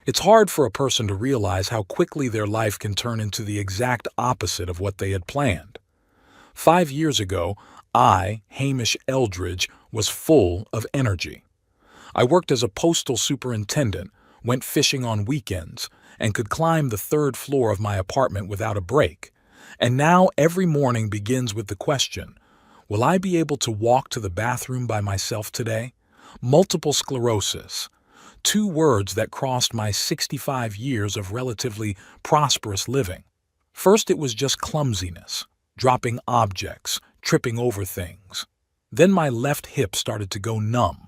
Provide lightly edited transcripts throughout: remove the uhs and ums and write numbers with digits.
It's hard for a person to realize how quickly their life can turn into the exact opposite of what they had planned. 5 years ago, Hamish Eldridge, was full of energy. I worked as a postal superintendent, went fishing on weekends, and could climb the third floor of my apartment without a break. And now every morning begins with the question, will I be able to walk to the bathroom by myself today? Multiple sclerosis. Two words that crossed my 65 years of relatively prosperous living. First, it was just clumsiness, dropping objects, tripping over things. Then my left hip started to go numb.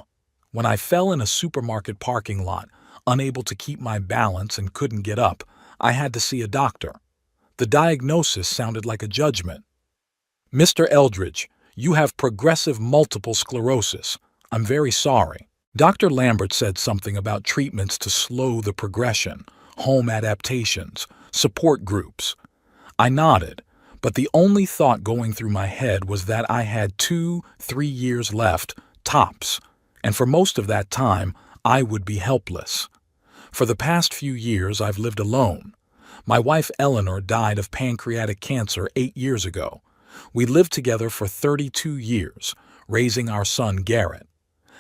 When I fell in a supermarket parking lot, unable to keep my balance and couldn't get up, I had to see a doctor. The diagnosis sounded like a judgment. "Mr. Eldridge, you have progressive multiple sclerosis. I'm very sorry." Dr. Lambert said something about treatments to slow the progression, home adaptations, support groups. I nodded, but the only thought going through my head was that I had 2-3 years left, tops, and for most of that time, I would be helpless. For the past few years, I've lived alone. My wife Eleanor died of pancreatic cancer 8 years ago. We lived together for 32 years, raising our son Garrett.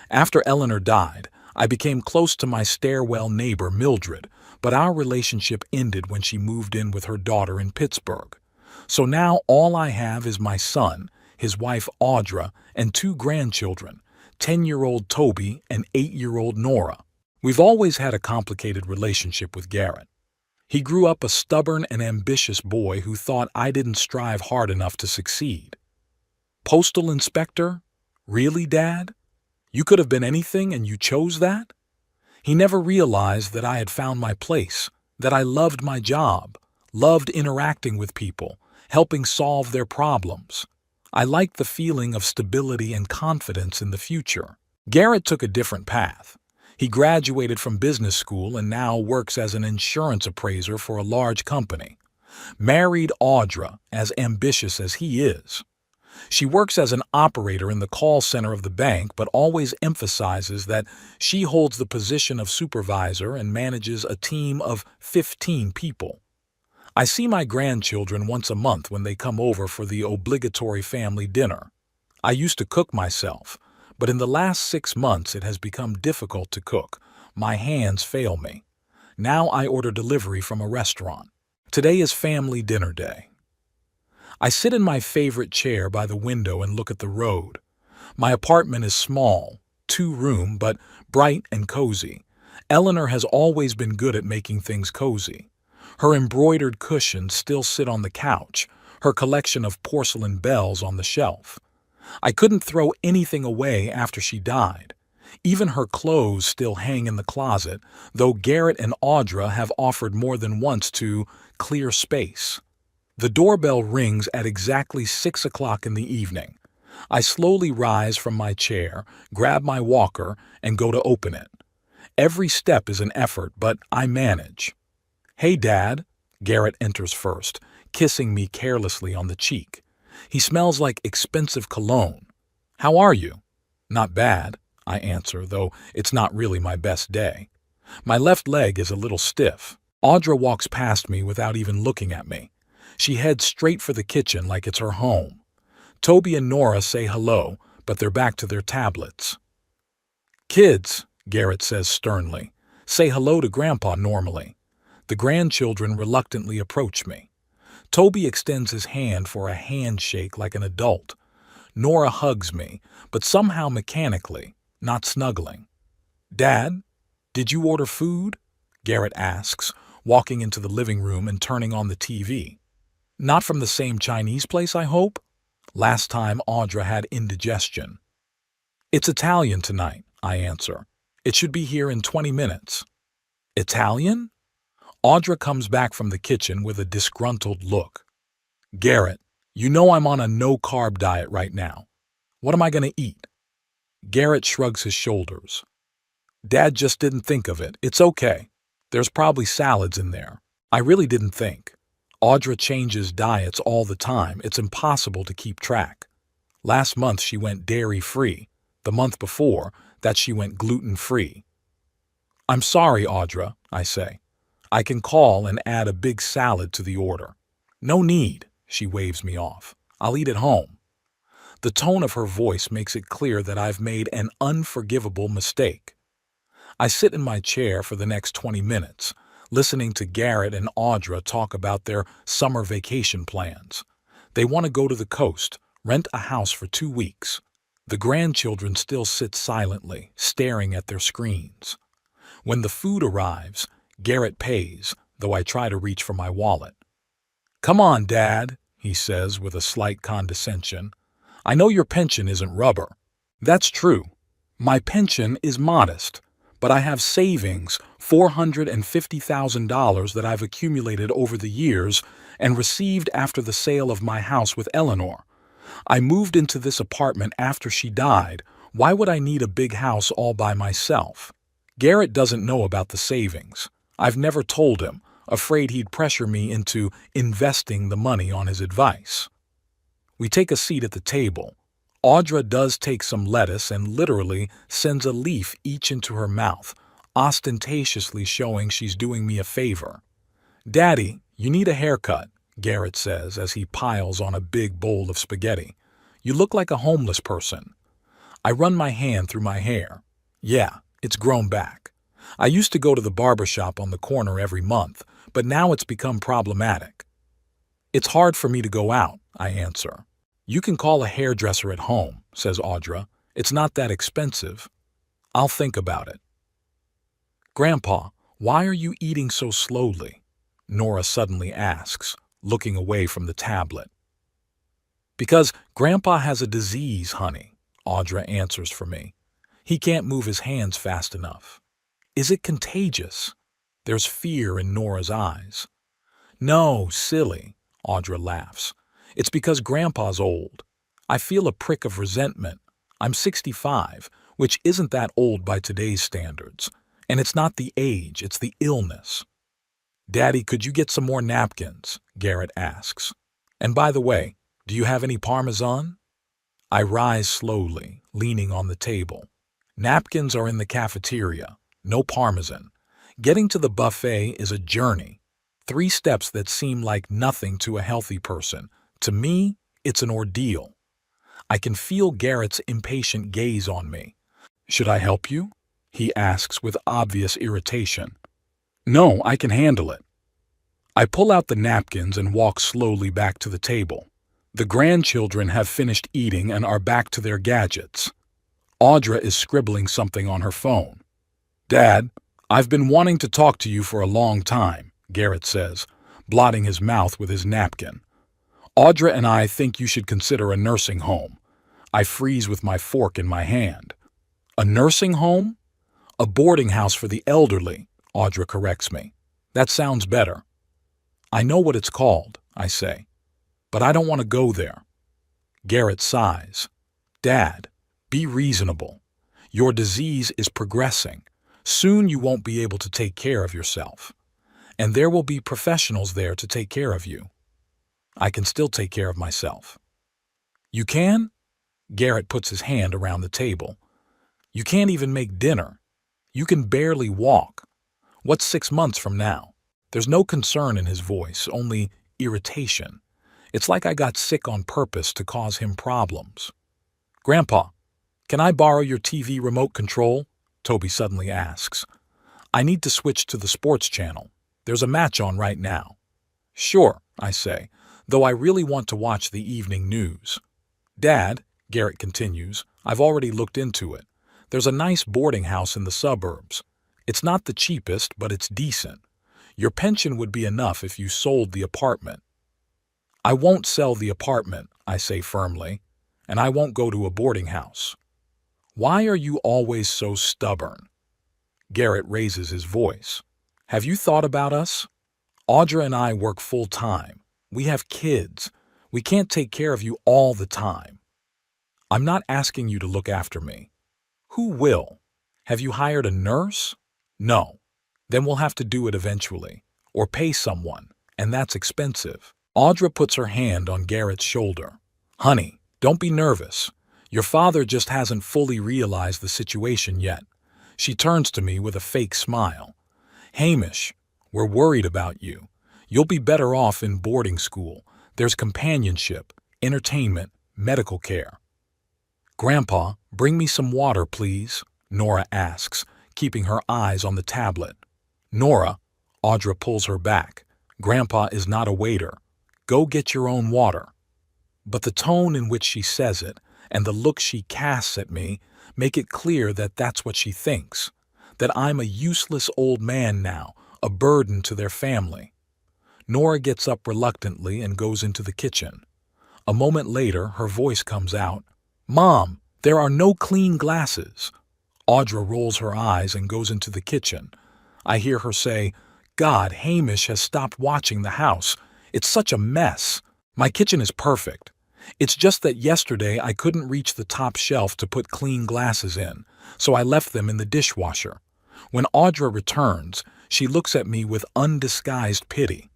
After Eleanor died, I became close to my stairwell neighbor Mildred, but our relationship ended when she moved in with her daughter in Pittsburgh. So now all I have is my son, his wife Audra, and 2 grandchildren, 10-year-old Toby and 8-year-old Nora. We've always had a complicated relationship with Garrett. He grew up a stubborn and ambitious boy who thought I didn't strive hard enough to succeed. Postal inspector? Really, Dad? You could have been anything and you chose that? He never realized that I had found my place, that I loved my job, loved interacting with people, helping solve their problems. I liked the feeling of stability and confidence in the future. Garrett took a different path. He graduated from business school and now works as an insurance appraiser for a large company. Married Audra, as ambitious as he is. She works as an operator in the call center of the bank, but always emphasizes that she holds the position of supervisor and manages a team of 15 people. I see my grandchildren once a month when they come over for the obligatory family dinner. I used to cook myself, but in the last 6 months it has become difficult to cook. My hands fail me. Now I order delivery from a restaurant. Today is family dinner day. I sit in my favorite chair by the window and look at the road. My apartment is small, 2-room, but bright and cozy. Eleanor has always been good at making things cozy. Her embroidered cushions still sit on the couch, her collection of porcelain bells on the shelf. I couldn't throw anything away after she died. Even her clothes still hang in the closet, though Garrett and Audra have offered more than once to clear space. The doorbell rings at exactly 6 o'clock in the evening. I slowly rise from my chair, grab my walker, and go to open it. Every step is an effort, but I manage. "Hey, Dad." Garrett enters first, kissing me carelessly on the cheek. He smells like expensive cologne. "How are you?" "Not bad," I answer, though it's not really my best day. My left leg is a little stiff. Audra walks past me without even looking at me. She heads straight for the kitchen like it's her home. Toby and Nora say hello, but they're back to their tablets. "Kids," Garrett says sternly, "say hello to Grandpa normally." The grandchildren reluctantly approach me. Toby extends his hand for a handshake like an adult. Nora hugs me, but somehow mechanically, not snuggling. "Dad, did you order food?" Garrett asks, walking into the living room and turning on the TV. "Not from the same Chinese place, I hope?" Last time Audra had indigestion. "It's Italian tonight," I answer. "It should be here in 20 minutes. "Italian?" Audra comes back from the kitchen with a disgruntled look. "Garrett, you know I'm on a no-carb diet right now. What am I going to eat?" Garrett shrugs his shoulders. "Dad just didn't think of it. It's okay. There's probably salads in there. I really didn't think. Audra changes diets all the time. It's impossible to keep track. Last month she went dairy-free. The month before, that she went gluten-free." "I'm sorry, Audra, I say. I can call and add a big salad to the order. No need, she waves me off. I'll eat at home. The tone of her voice makes it clear that I've made an unforgivable mistake. I sit in my chair for the next 20 minutes, listening to Garrett and Audra talk about their summer vacation plans. They want to go to the coast, rent a house for 2 weeks. The grandchildren still sit silently, staring at their screens. When the food arrives, Garrett pays, though I try to reach for my wallet. "Come on, Dad," he says with a slight condescension. "I know your pension isn't rubber." That's true. My pension is modest, but I have savings, $450,000 that I've accumulated over the years and received after the sale of my house with Eleanor. I moved into this apartment after she died. Why would I need a big house all by myself? Garrett doesn't know about the savings. I've never told him, afraid he'd pressure me into investing the money on his advice. We take a seat at the table. Audra does take some lettuce and literally sends a leaf each into her mouth, ostentatiously showing she's doing me a favor. "Daddy, you need a haircut," Garrett says as he piles on a big bowl of spaghetti. "You look like a homeless person." I run my hand through my hair. Yeah, it's grown back. I used to go to the barber shop on the corner every month, but now it's become problematic. "It's hard for me to go out," I answer. "You can call a hairdresser at home," says Audra. "It's not that expensive." "I'll think about it." "Grandpa, why are you eating so slowly?" Nora suddenly asks, looking away from the tablet. "Because Grandpa has a disease, honey," Audra answers for me. "He can't move his hands fast enough." "Is it contagious?" There's fear in Nora's eyes. "No, silly," Audra laughs. "It's because Grandpa's old. I feel a prick of resentment. I'm 65, which isn't that old by today's standards. And it's not the age, it's the illness." "Daddy, could you get some more napkins?" Garrett asks. "And by the way, do you have any Parmesan?" I rise slowly, leaning on the table. Napkins are in the cafeteria. No Parmesan. Getting to the buffet is a journey. 3 steps that seem like nothing to a healthy person. To me, it's an ordeal. I can feel Garrett's impatient gaze on me. "Should I help you?" he asks with obvious irritation. "No, I can handle it." I pull out the napkins and walk slowly back to the table. The grandchildren have finished eating and are back to their gadgets. Audra is scribbling something on her phone. "Dad, I've been wanting to talk to you for a long time," Garrett says, blotting his mouth with his napkin. "Audra and I think you should consider a nursing home." I freeze with my fork in my hand. "A nursing home?" "A boarding house for the elderly," Audra corrects me. "That sounds better." "I know what it's called," I say, "but I don't want to go there." Garrett sighs. "Dad, be reasonable. Your disease is progressing. Soon you won't be able to take care of yourself. And there will be professionals there to take care of you." "I can still take care of myself." "You can?" Garrett puts his hand around the table. "You can't even make dinner. You can barely walk. What's 6 months from now?" There's no concern in his voice, only irritation. It's like I got sick on purpose to cause him problems. "Grandpa, can I borrow your TV remote control?" Toby suddenly asks. "I need to switch to the sports channel. There's a match on right now." "Sure," I say, though I really want to watch the evening news. "Dad," Garrett continues, "I've already looked into it. There's a nice boarding house in the suburbs. It's not the cheapest, but it's decent. Your pension would be enough if you sold the apartment." "I won't sell the apartment," I say firmly, "and I won't go to a boarding house." "Why are you always so stubborn?" Garrett raises his voice. "Have you thought about us? Audra and I work full time. We have kids. We can't take care of you all the time. I'm not asking you to look after me. Who will? Have you hired a nurse? No. Then we'll have to do it eventually, or pay someone, and that's expensive." Audra puts her hand on Garrett's shoulder. "Honey, don't be nervous. Your father just hasn't fully realized the situation yet." She turns to me with a fake smile. Hamish, we're worried about you. You'll be better off in boarding school. There's companionship, entertainment, medical care. Grandpa, bring me some water, please, Nora asks, keeping her eyes on the tablet. Nora, Audra pulls her back. Grandpa is not a waiter. Go get your own water. But the tone in which she says it and the look she casts at me make it clear that that's what she thinks, that I'm a useless old man now, a burden to their family. Nora gets up reluctantly and goes into the kitchen. A moment later, her voice comes out. Mom, there are no clean glasses. Audra rolls her eyes and goes into the kitchen. I hear her say, God, Hamish has stopped watching the house. It's such a mess. My kitchen is perfect. It's just that yesterday I couldn't reach the top shelf to put clean glasses in, so I left them in the dishwasher. When Audra returns, she looks at me with undisguised pity.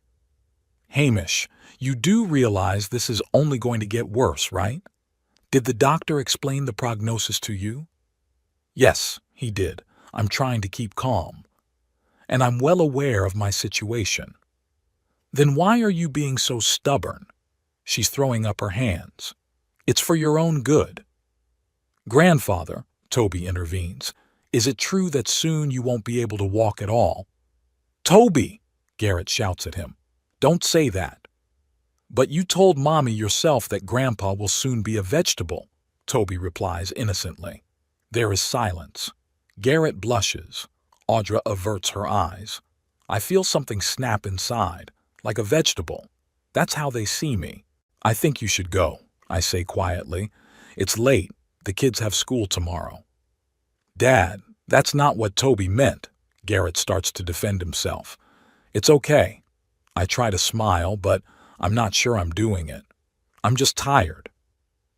Hamish, you do realize this is only going to get worse, right? Did the doctor explain the prognosis to you? Yes, he did. I'm trying to keep calm. And I'm well aware of my situation. Then why are you being so stubborn? She's throwing up her hands. It's for your own good. Grandfather, Toby intervenes, is it true that soon you won't be able to walk at all? Toby, Garrett shouts at him. Don't say that. But you told Mommy yourself that Grandpa will soon be a vegetable, Toby replies innocently. There is silence. Garrett blushes. Audra averts her eyes. I feel something snap inside, like a vegetable. That's how they see me. I think you should go, I say quietly. It's late. The kids have school tomorrow. Dad, that's not what Toby meant. Garrett starts to defend himself. It's okay. I try to smile, but I'm not sure I'm doing it. I'm just tired.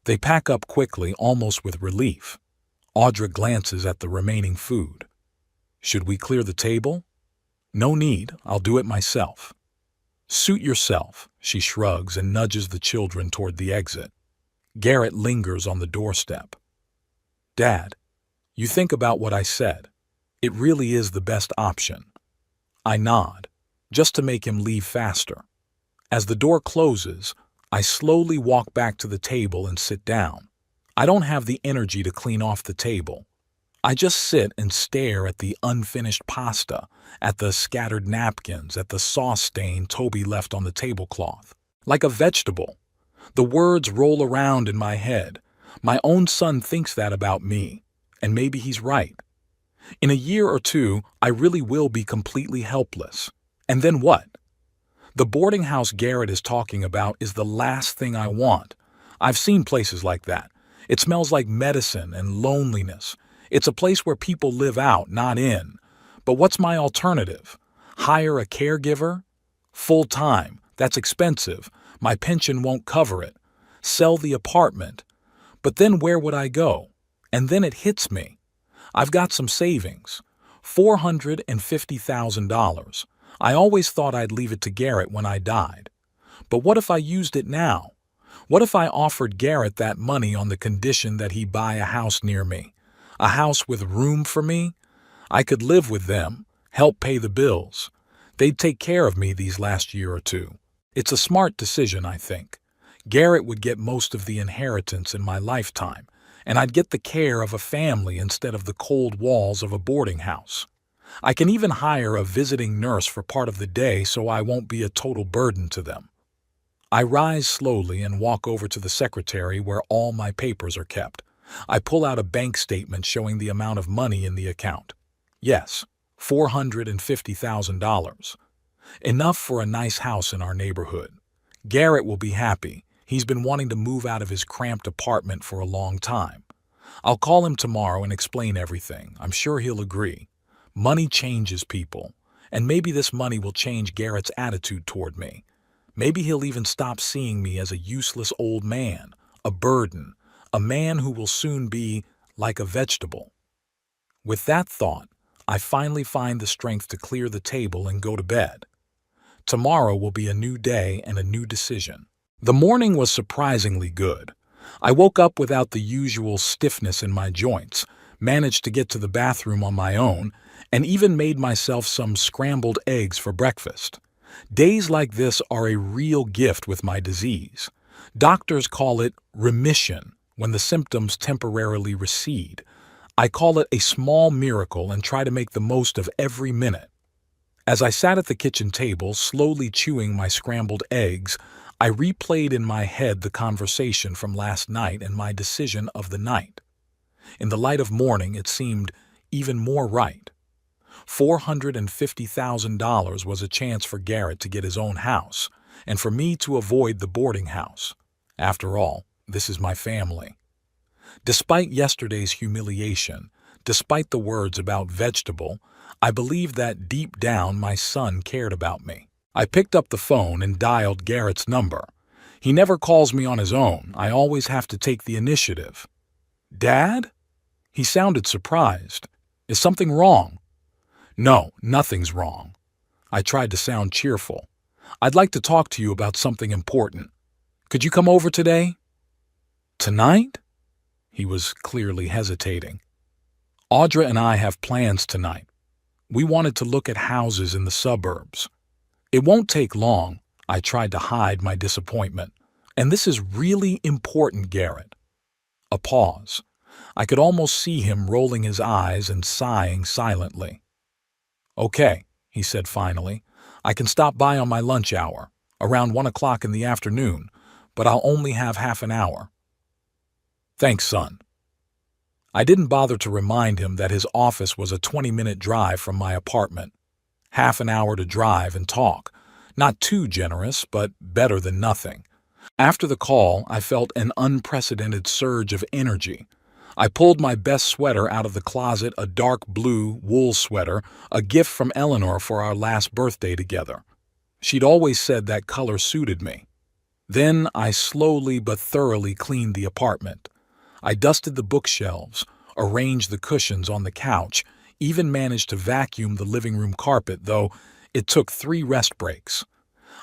They pack up quickly, almost with relief. Audra glances at the remaining food. Should we clear the table? No need, I'll do it myself. Suit yourself, she shrugs and nudges the children toward the exit. Garrett lingers on the doorstep. Dad, you think about what I said. It really is the best option. I nod, just to make him leave faster. As the door closes, I slowly walk back to the table and sit down. I don't have the energy to clean off the table. I just sit and stare at the unfinished pasta, at the scattered napkins, at the sauce stain Toby left on the tablecloth. Like a vegetable. The words roll around in my head. My own son thinks that about me, and maybe he's right. In a year or two, I really will be completely helpless. And then what? The boarding house Garrett is talking about is the last thing I want. I've seen places like that. It smells like medicine and loneliness. It's a place where people live out, not in. But what's my alternative? Hire a caregiver? Full-time. That's expensive. My pension won't cover it. Sell the apartment. But then where would I go? And then it hits me. I've got some savings. $450,000. I always thought I'd leave it to Garrett when I died. But what if I used it now? What if I offered Garrett that money on the condition that he buy a house near me? A house with room for me? I could live with them, help pay the bills. They'd take care of me these last year or two. It's a smart decision, I think. Garrett would get most of the inheritance in my lifetime, and I'd get the care of a family instead of the cold walls of a boarding house. I can even hire a visiting nurse for part of the day so I won't be a total burden to them. I rise slowly and walk over to the secretary where all my papers are kept. I pull out a bank statement showing the amount of money in the account. Yes, $450,000. Enough for a nice house in our neighborhood. Garrett will be happy. He's been wanting to move out of his cramped apartment for a long time. I'll call him tomorrow and explain everything. I'm sure he'll agree. Money changes people, and maybe this money will change Garrett's attitude toward me. Maybe he'll even stop seeing me as a useless old man, a burden, a man who will soon be like a vegetable. With that thought, I finally find the strength to clear the table and go to bed. Tomorrow will be a new day and a new decision. The morning was surprisingly good. I woke up without the usual stiffness in my joints, managed to get to the bathroom on my own, and even made myself some scrambled eggs for breakfast. Days like this are a real gift with my disease. Doctors call it remission when the symptoms temporarily recede. I call it a small miracle and try to make the most of every minute. As I sat at the kitchen table, slowly chewing my scrambled eggs, I replayed in my head the conversation from last night and my decision of the night. In the light of morning, it seemed even more right. $450,000 was a chance for Garrett to get his own house, and for me to avoid the boarding house. After all, this is my family. Despite yesterday's humiliation, despite the words about vegetable, I believed that deep down my son cared about me. I picked up the phone and dialed Garrett's number. He never calls me on his own. I always have to take the initiative. "Dad?" He sounded surprised. "Is something wrong?" "No, nothing's wrong." I tried to sound cheerful. "I'd like to talk to you about something important. Could you come over today?" "Tonight?" He was clearly hesitating. "Audra and I have plans tonight. We wanted to look at houses in the suburbs." "It won't take long." I tried to hide my disappointment. "And this is really important, Garrett." A pause. I could almost see him rolling his eyes and sighing silently. "Okay," he said finally. "I can stop by on my lunch hour, around 1 o'clock in the afternoon, but I'll only have half an hour." "Thanks, son." I didn't bother to remind him that his office was a 20-minute drive from my apartment. Half an hour to drive and talk. Not too generous, but better than nothing. After the call, I felt an unprecedented surge of energy. I pulled my best sweater out of the closet, a dark blue wool sweater, a gift from Eleanor for our last birthday together. She'd always said that color suited me. Then I slowly but thoroughly cleaned the apartment. I dusted the bookshelves, arranged the cushions on the couch, even managed to vacuum the living room carpet, though it took 3 rest breaks.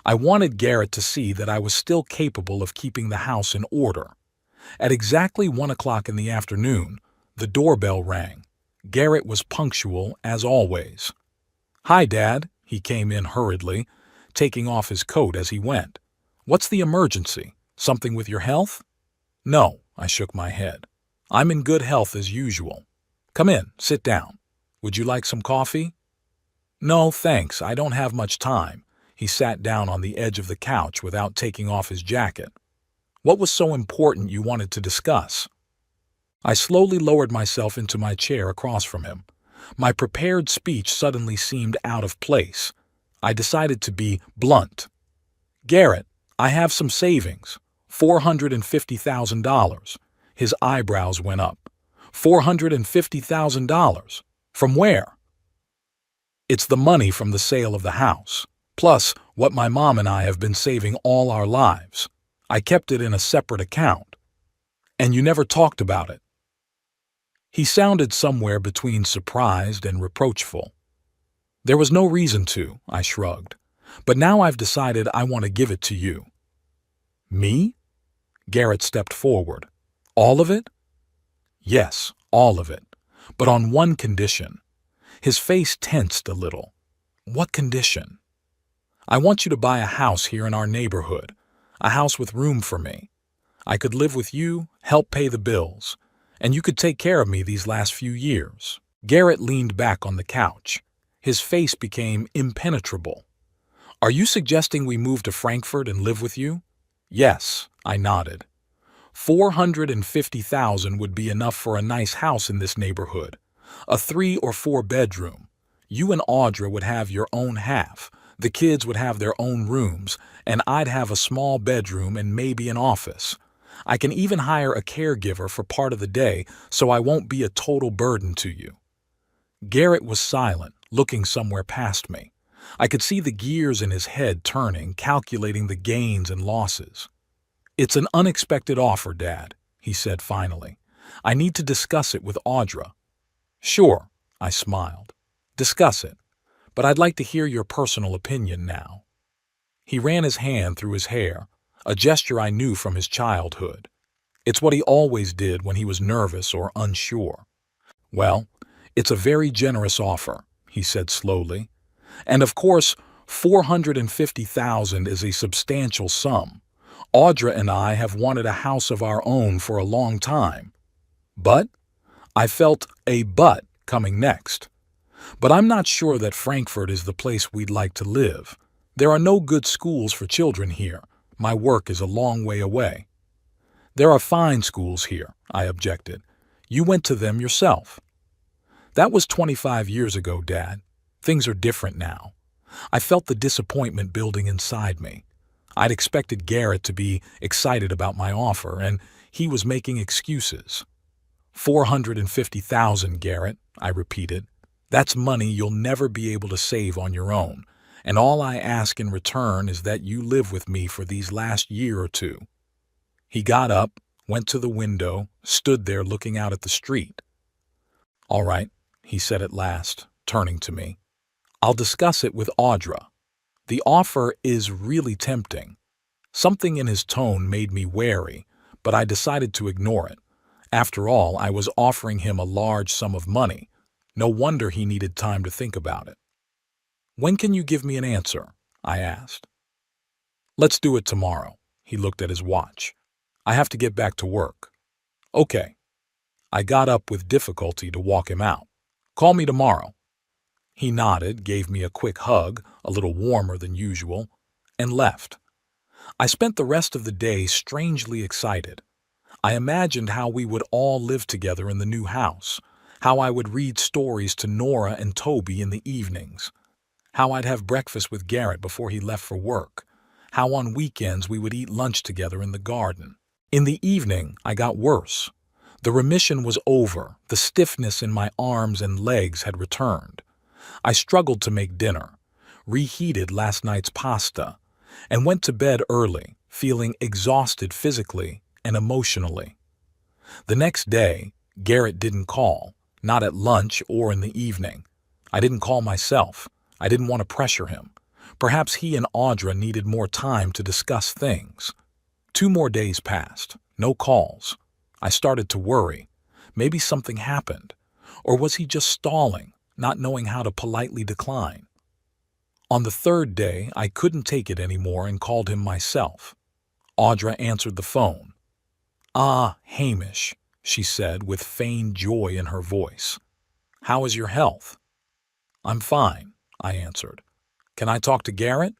I wanted Garrett to see that I was still capable of keeping the house in order. At exactly 1 o'clock in the afternoon, the doorbell rang. Garrett was punctual as always. "Hi, Dad," he came in hurriedly, taking off his coat as he went. "What's the emergency? Something with your health?" "No," I shook my head. "I'm in good health as usual. Come in, sit down. Would you like some coffee?" "No, thanks, I don't have much time." He sat down on the edge of the couch without taking off his jacket. "What was so important you wanted to discuss?" I slowly lowered myself into my chair across from him. My prepared speech suddenly seemed out of place. I decided to be blunt. "Garrett, I have some savings. $450,000. His eyebrows went up. $450,000? From where?" "It's the money from the sale of the house, plus what my mom and I have been saving all our lives. I kept it in a separate account." "And you never talked about it?" He sounded somewhere between surprised and reproachful. "There was no reason to," I shrugged. "But now I've decided I want to give it to you." "Me?" Garrett stepped forward. "All of it?" "Yes, all of it. But on one condition." His face tensed a little. "What condition?" "I want you to buy a house here in our neighborhood. A house with room for me. I could live with you, help pay the bills, and you could take care of me these last few years." Garrett leaned back on the couch. His face became impenetrable. "Are you suggesting we move to Frankfurt and live with you?" "Yes," I nodded. $450,000 would be enough for a nice house in this neighborhood. A 3 or 4 bedroom. You and Audra would have your own half. The kids would have their own rooms, and I'd have a small bedroom and maybe an office. I can even hire a caregiver for part of the day, so I won't be a total burden to you." Garrett was silent, looking somewhere past me. I could see the gears in his head turning, calculating the gains and losses. "It's an unexpected offer, Dad," he said finally. "I need to discuss it with Audra." "Sure," I smiled. "Discuss it. But I'd like to hear your personal opinion now." He ran his hand through his hair, a gesture I knew from his childhood. It's what he always did when he was nervous or unsure. "Well, It's a very generous offer, he said slowly. And of course, 450,000 is a substantial sum. Audra and I have wanted a house of our own for a long time. But I felt a but coming next. But I'm not sure that Frankfurt is the place we'd like to live. There are no good schools for children here. My work is a long way away. There are fine schools here, I objected. You went to them yourself. That was 25 years ago, Dad. Things are different now. I felt the disappointment building inside me. I'd expected Garrett to be excited about my offer, and he was making excuses. 450,000, Garrett, I repeated. That's money you'll never be able to save on your own, and all I ask in return is that you live with me for these last year or two. He got up, went to the window, stood there looking out at the street. All right, he said at last, turning to me. I'll discuss it with Audra. The offer is really tempting. Something in his tone made me wary, but I decided to ignore it. After all, I was offering him a large sum of money. No wonder he needed time to think about it. When can you give me an answer? I asked. Let's do it tomorrow. He looked at his watch. I have to get back to work. Okay. I got up with difficulty to walk him out. Call me tomorrow. He nodded, gave me a quick hug, a little warmer than usual, and left. I spent the rest of the day strangely excited. I imagined how we would all live together in the new house, how I would read stories to Nora and Toby in the evenings, how I'd have breakfast with Garrett before he left for work, how on weekends we would eat lunch together in the garden. In the evening, I got worse. The remission was over, the stiffness in my arms and legs had returned. I struggled to make dinner, reheated last night's pasta, and went to bed early, feeling exhausted physically and emotionally. The next day, Garrett didn't call, not at lunch or in the evening. I didn't call myself. I didn't want to pressure him. Perhaps he and Audra needed more time to discuss things. 2 more days passed, no calls. I started to worry. Maybe something happened. Or was he just stalling, not knowing how to politely decline? On the 3rd day, I couldn't take it anymore and called him myself. Audra answered the phone. "Ah, Hamish," she said with feigned joy in her voice. "How is your health?" "I'm fine," I answered. "Can I talk to Garrett?"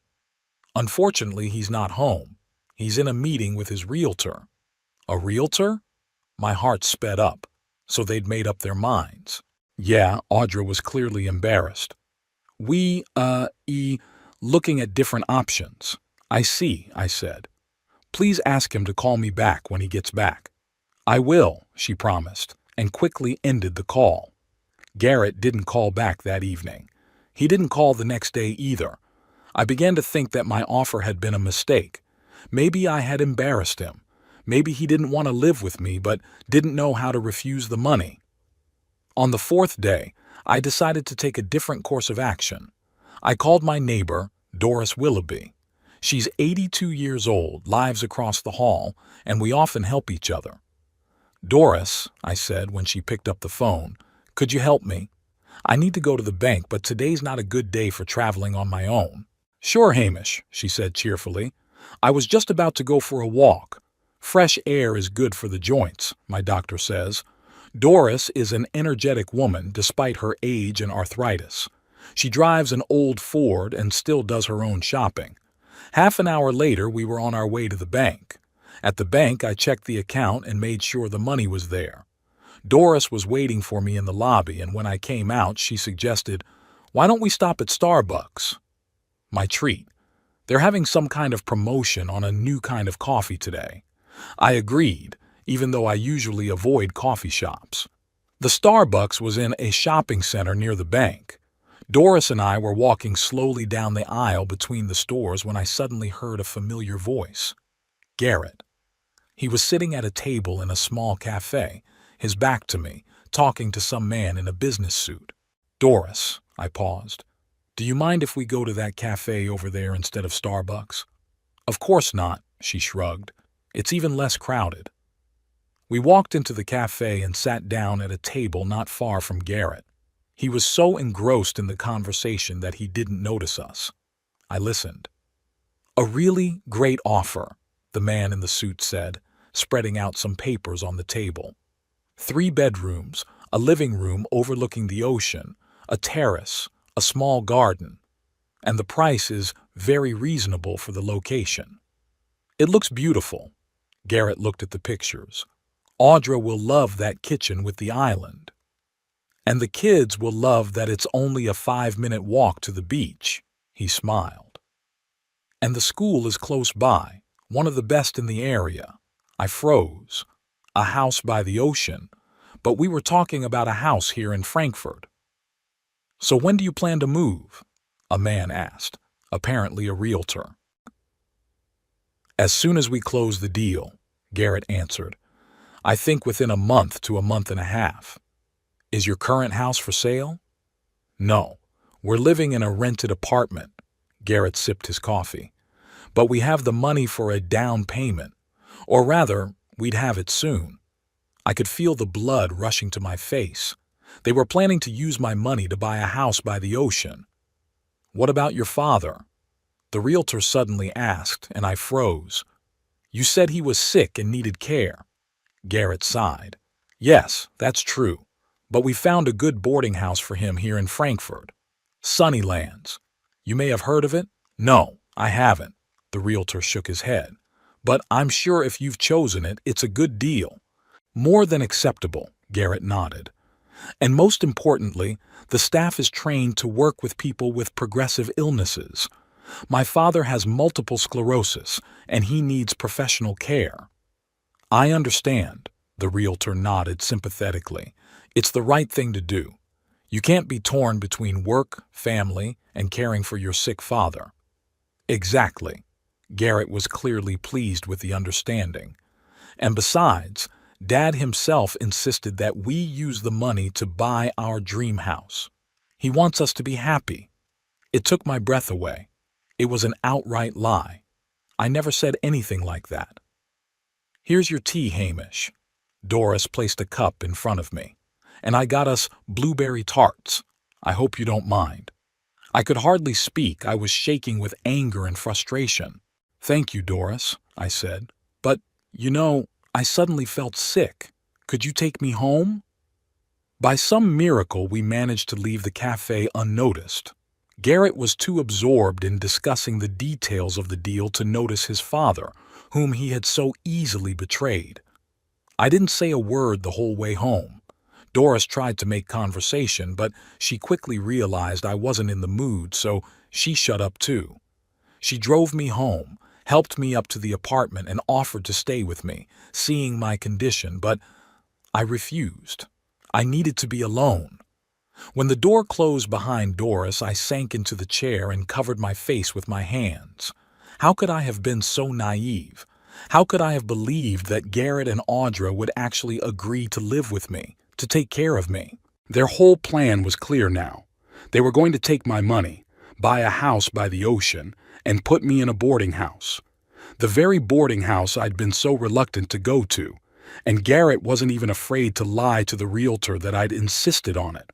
"Unfortunately, he's not home. He's in a meeting with his realtor." "A realtor?" My heart sped up. So they'd made up their minds. Yeah, Audra was clearly embarrassed. Looking at different options." "I see," I said. "Please ask him to call me back when he gets back." "I will," she promised, and quickly ended the call. Garrett didn't call back that evening. He didn't call the next day either. I began to think that my offer had been a mistake. Maybe I had embarrassed him. Maybe he didn't want to live with me but didn't know how to refuse the money. On the 4th day, I decided to take a different course of action. I called my neighbor, Doris Willoughby. She's 82 years old, lives across the hall, and we often help each other. "Doris," I said when she picked up the phone, "could you help me? I need to go to the bank, but today's not a good day for traveling on my own." "Sure, Hamish," she said cheerfully. "I was just about to go for a walk. Fresh air is good for the joints, my doctor says." Doris is an energetic woman despite her age and arthritis. She drives an old Ford and still does her own shopping. Half an hour later, we were on our way to the bank. At the bank, I checked the account and made sure the money was there. Doris was waiting for me in the lobby, and when I came out, she suggested, "Why don't we stop at Starbucks?" My treat. They're having some kind of promotion on a new kind of coffee today. I agreed, even though I usually avoid coffee shops. The Starbucks was in a shopping center near the bank. Doris and I were walking slowly down the aisle between the stores when I suddenly heard a familiar voice. Garrett. He was sitting at a table in a small cafe, his back to me, talking to some man in a business suit. "Doris," I paused, "do you mind if we go to that cafe over there instead of Starbucks?" "Of course not," she shrugged. "It's even less crowded." We walked into the cafe and sat down at a table not far from Garrett. He was so engrossed in the conversation that he didn't notice us. I listened. "A really great offer," the man in the suit said, spreading out some papers on the table. 3 bedrooms, a living room overlooking the ocean, a terrace, a small garden. And the price is very reasonable for the location. It looks beautiful. Garrett looked at the pictures. Audra will love that kitchen with the island. And the kids will love that it's only a 5-minute walk to the beach. He smiled. And the school is close by, one of the best in the area. I froze. A house by the ocean, but we were talking about a house here in Frankfurt. "So when do you plan to move?" a man asked, apparently a realtor. "As soon as we close the deal," Garrett answered. "I think within a month to a month and a half." "Is your current house for sale?" "No, we're living in a rented apartment." Garrett sipped his coffee. "But we have the money for a down payment. Or rather, we'd have it soon." I could feel the blood rushing to my face. They were planning to use my money to buy a house by the ocean. "What about your father?" the realtor suddenly asked, and I froze. "You said he was sick and needed care." Garrett sighed. "Yes, that's true. But we found a good boarding house for him here in Frankfurt. Sunnylands. You may have heard of it?" "No, I haven't." The realtor shook his head. "But I'm sure if you've chosen it, it's a good deal." "More than acceptable," Garrett nodded. "And most importantly, the staff is trained to work with people with progressive illnesses. My father has multiple sclerosis, and he needs professional care." "I understand," the realtor nodded sympathetically. "It's the right thing to do. You can't be torn between work, family, and caring for your sick father." "Exactly." Garrett was clearly pleased with the understanding. "And besides, Dad himself insisted that we use the money to buy our dream house. He wants us to be happy." It took my breath away. It was an outright lie. I never said anything like that. "Here's your tea, Hamish." Doris placed a cup in front of me. "And I got us blueberry tarts. I hope you don't mind." I could hardly speak. I was shaking with anger and frustration. "Thank you, Doris," I said. "But, I suddenly felt sick. Could you take me home?" By some miracle, we managed to leave the cafe unnoticed. Garrett was too absorbed in discussing the details of the deal to notice his father, whom he had so easily betrayed. I didn't say a word the whole way home. Doris tried to make conversation, but she quickly realized I wasn't in the mood, so she shut up too. She drove me home, helped me up to the apartment, and offered to stay with me, seeing my condition, but I refused. I needed to be alone. When the door closed behind Doris, I sank into the chair and covered my face with my hands. How could I have been so naive? How could I have believed that Garrett and Audra would actually agree to live with me, to take care of me? Their whole plan was clear now. They were going to take my money, buy a house by the ocean, and put me in a boarding house. The very boarding house I'd been so reluctant to go to, and Garrett wasn't even afraid to lie to the realtor that I'd insisted on it.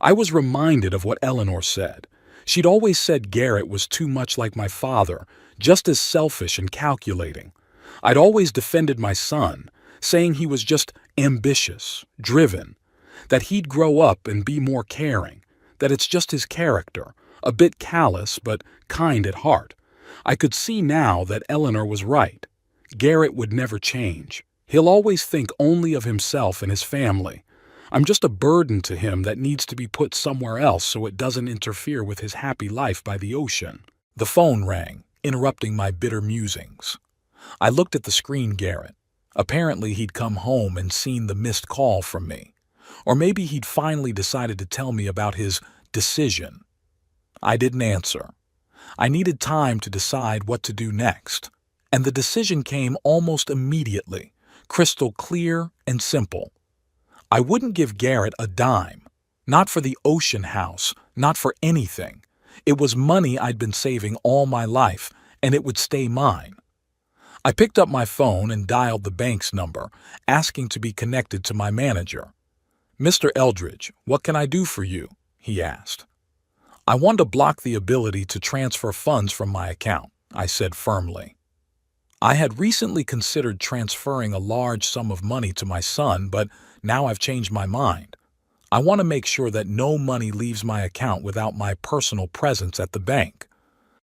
I was reminded of what Eleanor said. She'd always said Garrett was too much like my father, just as selfish and calculating. I'd always defended my son, saying he was just ambitious, driven, that he'd grow up and be more caring, that it's just his character, a bit callous but kind at heart. I could see now that Eleanor was right. Garrett would never change. He'll always think only of himself and his family. I'm just a burden to him that needs to be put somewhere else so it doesn't interfere with his happy life by the ocean. The phone rang, interrupting my bitter musings. I looked at the screen. Garrett. Apparently he'd come home and seen the missed call from me. Or maybe he'd finally decided to tell me about his decision. I didn't answer. I needed time to decide what to do next. And the decision came almost immediately, crystal clear and simple. I wouldn't give Garrett a dime. Not for the ocean house, not for anything. It was money I'd been saving all my life, and it would stay mine. I picked up my phone and dialed the bank's number, asking to be connected to my manager. "Mr. Eldridge, what can I do for you?" he asked. I want to block the ability to transfer funds from my account, I said firmly. I had recently considered transferring a large sum of money to my son, but now I've changed my mind. I want to make sure that no money leaves my account without my personal presence at the bank.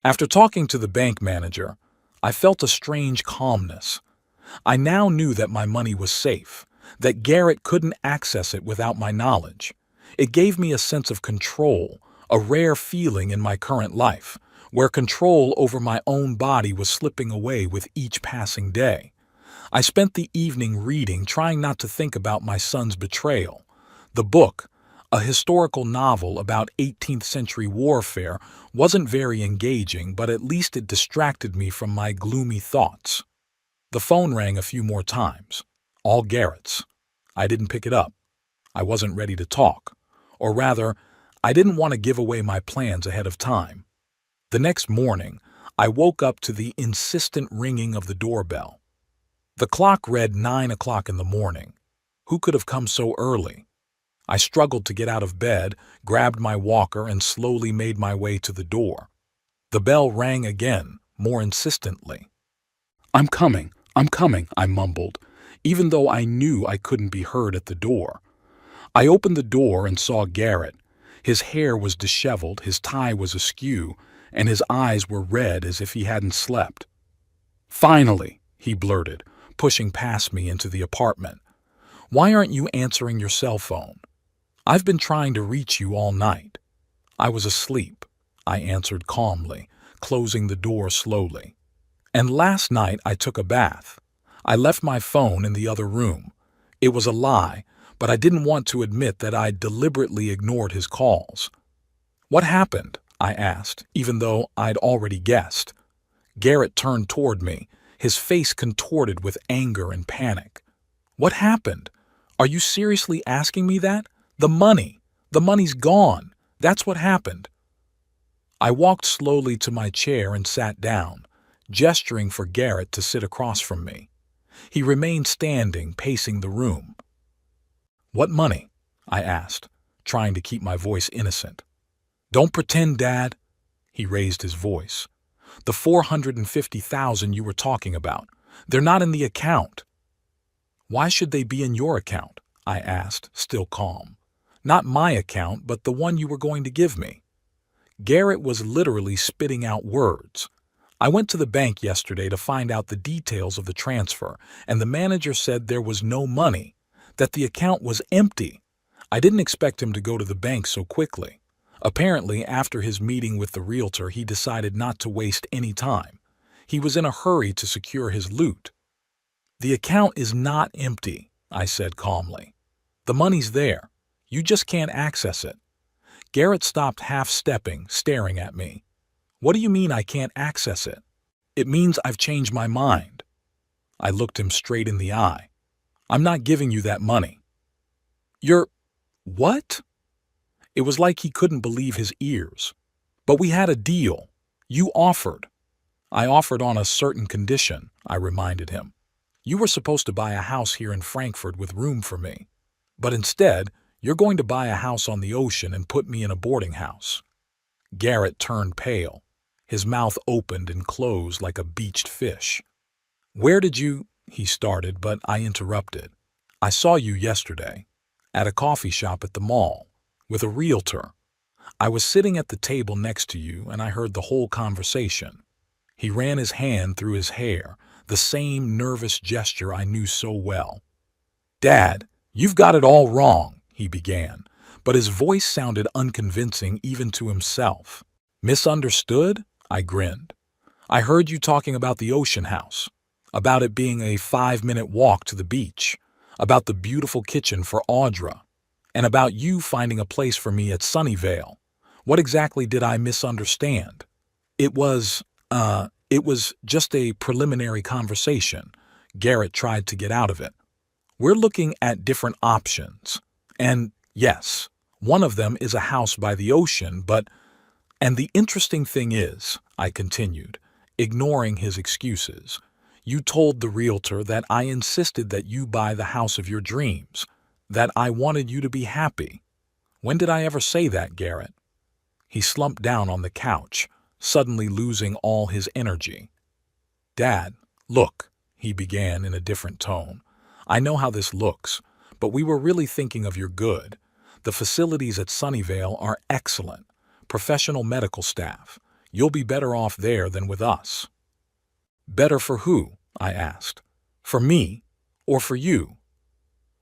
After talking to the bank manager, I felt a strange calmness. I now knew that my money was safe, that Garrett couldn't access it without my knowledge. It gave me a sense of control, a rare feeling in my current life, where control over my own body was slipping away with each passing day. I spent the evening reading, trying not to think about my son's betrayal. The book, a historical novel about 18th century warfare, wasn't very engaging, but at least it distracted me from my gloomy thoughts. The phone rang a few more times. All Garrett's. I didn't pick it up. I wasn't ready to talk. Or rather, I didn't want to give away my plans ahead of time. The next morning, I woke up to the insistent ringing of the doorbell. The clock read 9 o'clock in the morning. Who could have come so early? I struggled to get out of bed, grabbed my walker, and slowly made my way to the door. The bell rang again, more insistently. I'm coming, I mumbled, even though I knew I couldn't be heard at the door. I opened the door and saw Garrett. His hair was disheveled, his tie was askew, and his eyes were red as if he hadn't slept. Finally, he blurted, pushing past me into the apartment. Why aren't you answering your cell phone? I've been trying to reach you all night. I was asleep, I answered calmly, closing the door slowly. And last night I took a bath. I left my phone in the other room. It was a lie, but I didn't want to admit that I'd deliberately ignored his calls. What happened? I asked, even though I'd already guessed. Garrett turned toward me, his face contorted with anger and panic. What happened? Are you seriously asking me that? The money. The money's gone. That's what happened. I walked slowly to my chair and sat down, gesturing for Garrett to sit across from me. He remained standing, pacing the room. What money? I asked, trying to keep my voice innocent. Don't pretend, Dad. He raised his voice. The $450,000 you were talking about. They're not in the account. Why should they be in your account? I asked, still calm. Not my account, but the one you were going to give me. Garrett was literally spitting out words. I went to the bank yesterday to find out the details of the transfer, and the manager said there was no money, that the account was empty. I didn't expect him to go to the bank so quickly. Apparently, after his meeting with the realtor, he decided not to waste any time. He was in a hurry to secure his loot. The account is not empty, I said calmly. The money's there. You just can't access it. Garrett stopped half-stepping, staring at me. What do you mean I can't access it? It means I've changed my mind. I looked him straight in the eye. I'm not giving you that money. You're... what? It was like he couldn't believe his ears. But we had a deal. You offered. I offered on a certain condition, I reminded him. You were supposed to buy a house here in Frankfurt with room for me. But instead, you're going to buy a house on the ocean and put me in a boarding house. Garrett turned pale. His mouth opened and closed like a beached fish. Where did you... he started, but I interrupted. I saw you yesterday, at a coffee shop at the mall, with a realtor. I was sitting at the table next to you and I heard the whole conversation. He ran his hand through his hair, the same nervous gesture I knew so well. Dad, you've got it all wrong, he began, but his voice sounded unconvincing even to himself. Misunderstood? I grinned. I heard you talking about the ocean house, about it being a 5-minute walk to the beach, about the beautiful kitchen for Audra, and about you finding a place for me at Sunnyvale. What exactly did I misunderstand? It was just a preliminary conversation. Garrett tried to get out of it. We're looking at different options. And yes, one of them is a house by the ocean, but... And the interesting thing is, I continued, ignoring his excuses, you told the realtor that I insisted that you buy the house of your dreams, that I wanted you to be happy. When did I ever say that, Garrett? He slumped down on the couch, suddenly losing all his energy. Dad, look, he began in a different tone. I know how this looks, but we were really thinking of your good. The facilities at Sunnyvale are excellent. Professional medical staff. You'll be better off there than with us. Better for who? I asked. For me or for you?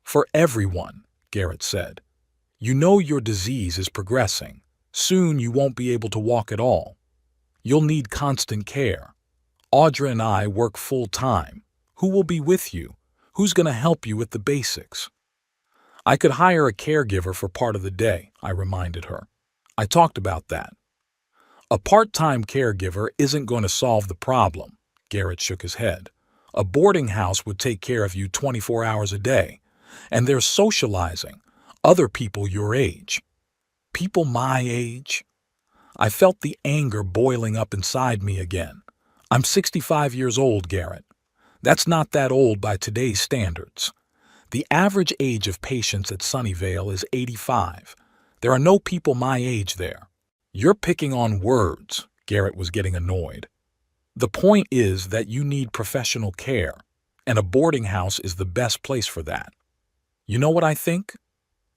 For everyone, Garrett said. You know your disease is progressing. Soon you won't be able to walk at all. You'll need constant care. Audra and I work full-time. Who will be with you? Who's going to help you with the basics? I could hire a caregiver for part of the day, I reminded her. I talked about that. A part-time caregiver isn't going to solve the problem, Garrett shook his head. A boarding house would take care of you 24 hours a day. And there's socializing, other people your age. People my age? I felt the anger boiling up inside me again. I'm 65 years old, Garrett. That's not that old by today's standards. The average age of patients at Sunnyvale is 85. There are no people my age there. You're picking on words, Garrett was getting annoyed. The point is that you need professional care, and a boarding house is the best place for that. You know what I think?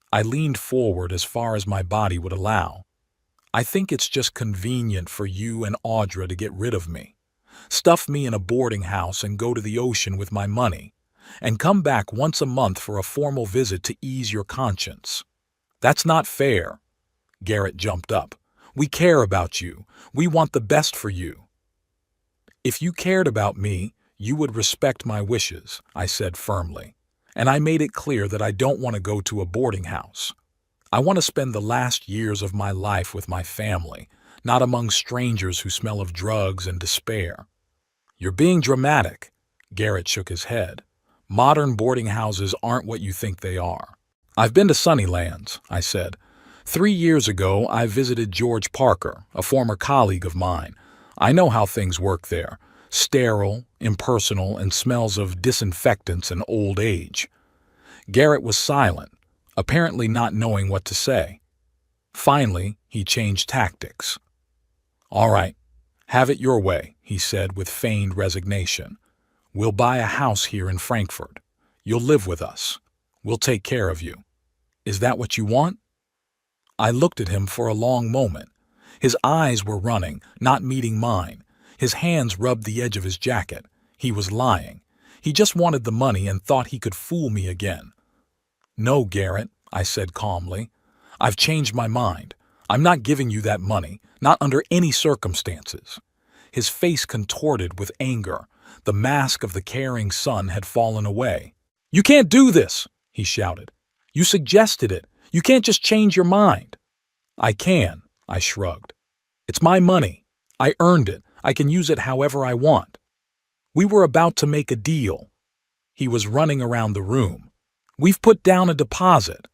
I leaned forward as far as my body would allow. I think it's just convenient for you and Audra to get rid of me. Stuff me in a boarding house and go to the ocean with my money, and come back once a month for a formal visit to ease your conscience. That's not fair. Garrett jumped up. We care about you. We want the best for you. If you cared about me, you would respect my wishes, I said firmly. And I made it clear that I don't want to go to a boarding house. I want to spend the last years of my life with my family, not among strangers who smell of drugs and despair. You're being dramatic, Garrett shook his head. Modern boarding houses aren't what you think they are. I've been to Sunnylands, I said. 3 years ago, I visited George Parker, a former colleague of mine. I know how things work there. Sterile, impersonal, and smells of disinfectants and old age. Garrett was silent, apparently not knowing what to say. Finally, he changed tactics. All right, have it your way, he said with feigned resignation. We'll buy a house here in Frankfurt. You'll live with us. We'll take care of you. Is that what you want? I looked at him for a long moment. His eyes were running, not meeting mine. His hands rubbed the edge of his jacket. He was lying. He just wanted the money and thought he could fool me again. No, Garrett, I said calmly. I've changed my mind. I'm not giving you that money, not under any circumstances. His face contorted with anger. The mask of the caring son had fallen away. You can't do this, he shouted. You suggested it. You can't just change your mind. I can, I shrugged. It's my money. I earned it. I can use it however I want. We were about to make a deal. He was running around the room. We've put down a deposit.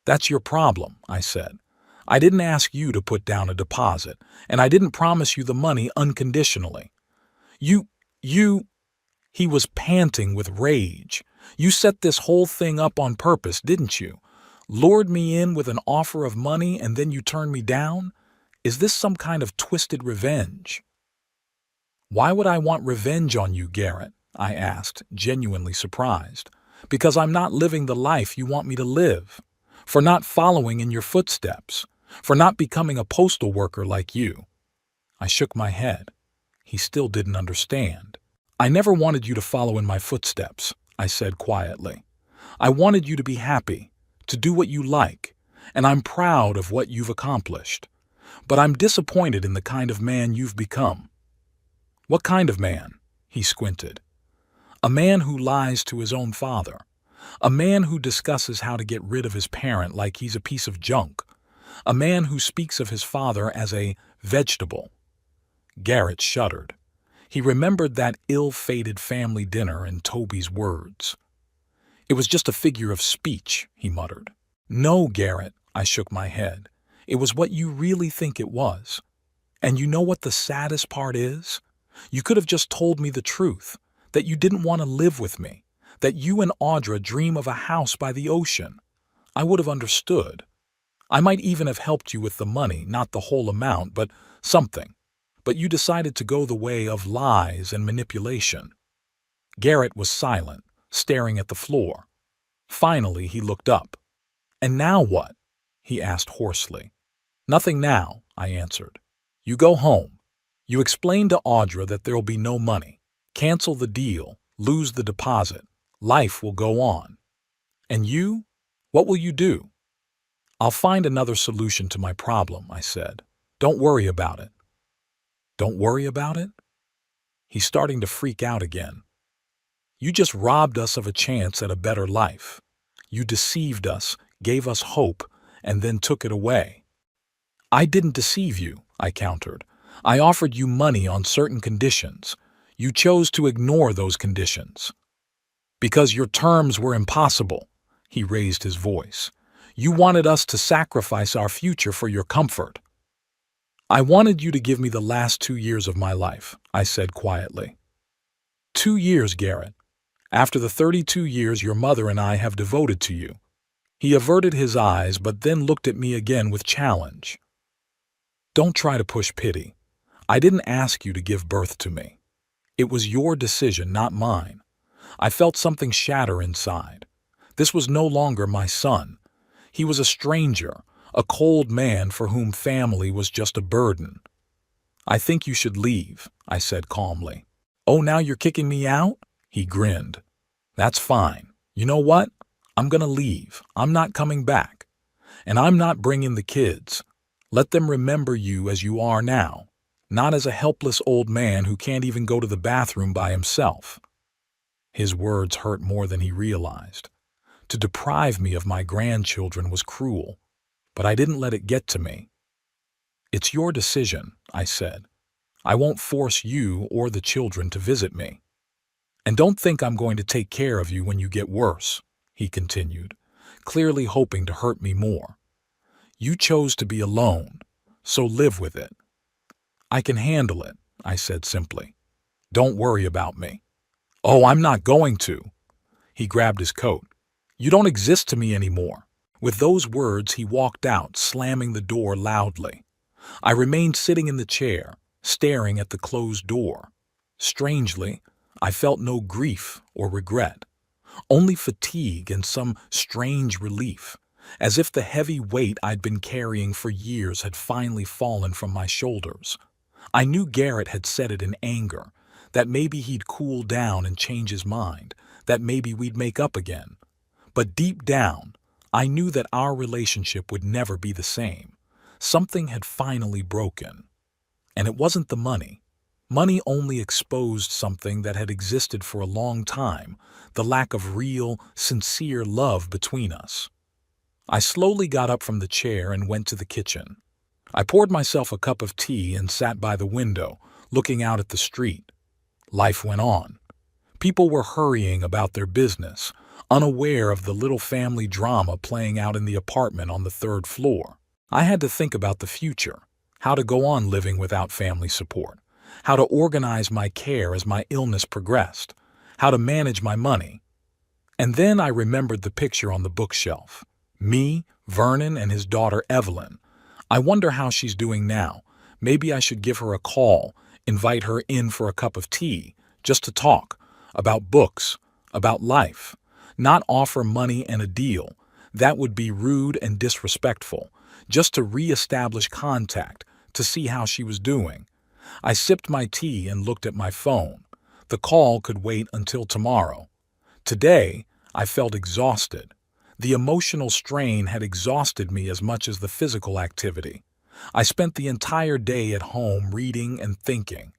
That's your problem, I said. I didn't ask you to put down a deposit, and I didn't promise you the money unconditionally. He was panting with rage. You set this whole thing up on purpose, didn't you? Lured me in with an offer of money and then you turned me down? Is this some kind of twisted revenge? Why would I want revenge on you, Garrett? I asked, genuinely surprised. Because I'm not living the life you want me to live. For not following in your footsteps. For not becoming a postal worker like you. I shook my head. He still didn't understand. I never wanted you to follow in my footsteps, I said quietly. I wanted you to be happy, to do what you like, and I'm proud of what you've accomplished. But I'm disappointed in the kind of man you've become. What kind of man? He squinted. A man who lies to his own father. A man who discusses how to get rid of his parent like he's a piece of junk. A man who speaks of his father as a vegetable. Garrett shuddered. He remembered that ill-fated family dinner and Toby's words. It was just a figure of speech, he muttered. No, Garrett, I shook my head. It was what you really think it was. And you know what the saddest part is? You could have just told me the truth, that you didn't want to live with me, that you and Audra dream of a house by the ocean. I would have understood. I might even have helped you with the money, not the whole amount, but something. But you decided to go the way of lies and manipulation." Garrett was silent, staring at the floor. Finally, he looked up. "And now what?" he asked hoarsely. "Nothing now," I answered. "You go home. You explain to Audra that there'll be no money. Cancel the deal, lose the deposit. Life will go on. And you? What will you do?" "I'll find another solution to my problem," I said. "Don't worry about it." "Don't worry about it?" He's starting to freak out again. "You just robbed us of a chance at a better life. You deceived us, gave us hope, and then took it away." "I didn't deceive you," I countered. "I offered you money on certain conditions. You chose to ignore those conditions." "Because your terms were impossible," he raised his voice. "You wanted us to sacrifice our future for your comfort." "I wanted you to give me the last 2 years of my life," I said quietly. "2 years, Garrett. After the 32 years your mother and I have devoted to you." He averted his eyes but then looked at me again with challenge. "Don't try to push pity. I didn't ask you to give birth to me. It was your decision, not mine." I felt something shatter inside. This was no longer my son. He was a stranger, a cold man for whom family was just a burden. "I think you should leave," I said calmly. "Oh, now you're kicking me out?" He grinned. "That's fine. You know what? I'm gonna leave. I'm not coming back. And I'm not bringing the kids. Let them remember you as you are now, not as a helpless old man who can't even go to the bathroom by himself." His words hurt more than he realized. To deprive me of my grandchildren was cruel, but I didn't let it get to me. "It's your decision," I said. "I won't force you or the children to visit me. And don't think I'm going to take care of you when you get worse," he continued, clearly hoping to hurt me more. "You chose to be alone, so live with it." "I can handle it," I said simply. "Don't worry about me." "Oh, I'm not going to." He grabbed his coat. "You don't exist to me anymore." With those words, he walked out, slamming the door loudly. I remained sitting in the chair, staring at the closed door. Strangely, I felt no grief or regret, only fatigue and some strange relief, as if the heavy weight I'd been carrying for years had finally fallen from my shoulders. I knew Garrett had said it in anger, that maybe he'd cool down and change his mind, that maybe we'd make up again. But deep down, I knew that our relationship would never be the same. Something had finally broken. And it wasn't the money. Money only exposed something that had existed for a long time, the lack of real, sincere love between us. I slowly got up from the chair and went to the kitchen. I poured myself a cup of tea and sat by the window, looking out at the street. Life went on. People were hurrying about their business, unaware of the little family drama playing out in the apartment on the third floor. I had to think about the future, how to go on living without family support, how to organize my care as my illness progressed, how to manage my money. And then I remembered the picture on the bookshelf. Me, Vernon, and his daughter Evelyn. I wonder how she's doing now. Maybe I should give her a call, invite her in for a cup of tea, just to talk about books, about life. Not offer money and a deal. That would be rude and disrespectful. Just to re-establish contact, to see how she was doing. I sipped my tea and looked at my phone. The call could wait until tomorrow. Today, I felt exhausted. The emotional strain had exhausted me as much as the physical activity. I spent the entire day at home reading and thinking.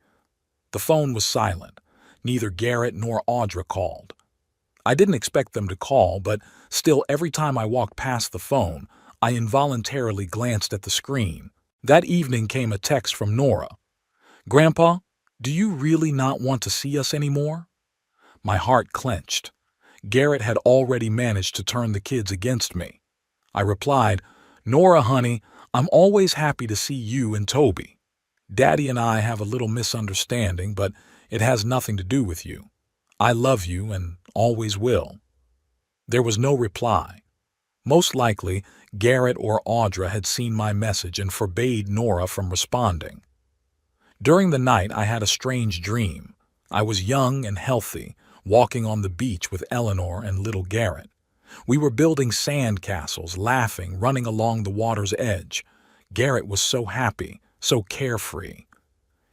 The phone was silent. Neither Garrett nor Audra called. I didn't expect them to call, but still every time I walked past the phone, I involuntarily glanced at the screen. That evening came a text from Nora. "Grandpa, do you really not want to see us anymore?" My heart clenched. Garrett had already managed to turn the kids against me. I replied, "Nora, honey, I'm always happy to see you and Toby. Daddy and I have a little misunderstanding, but it has nothing to do with you. I love you and always will." There was no reply. Most likely, Garrett or Audra had seen my message and forbade Nora from responding. During the night, I had a strange dream. I was young and healthy, walking on the beach with Eleanor and little Garrett. We were building sand castles, laughing, running along the water's edge. Garrett was so happy, so carefree.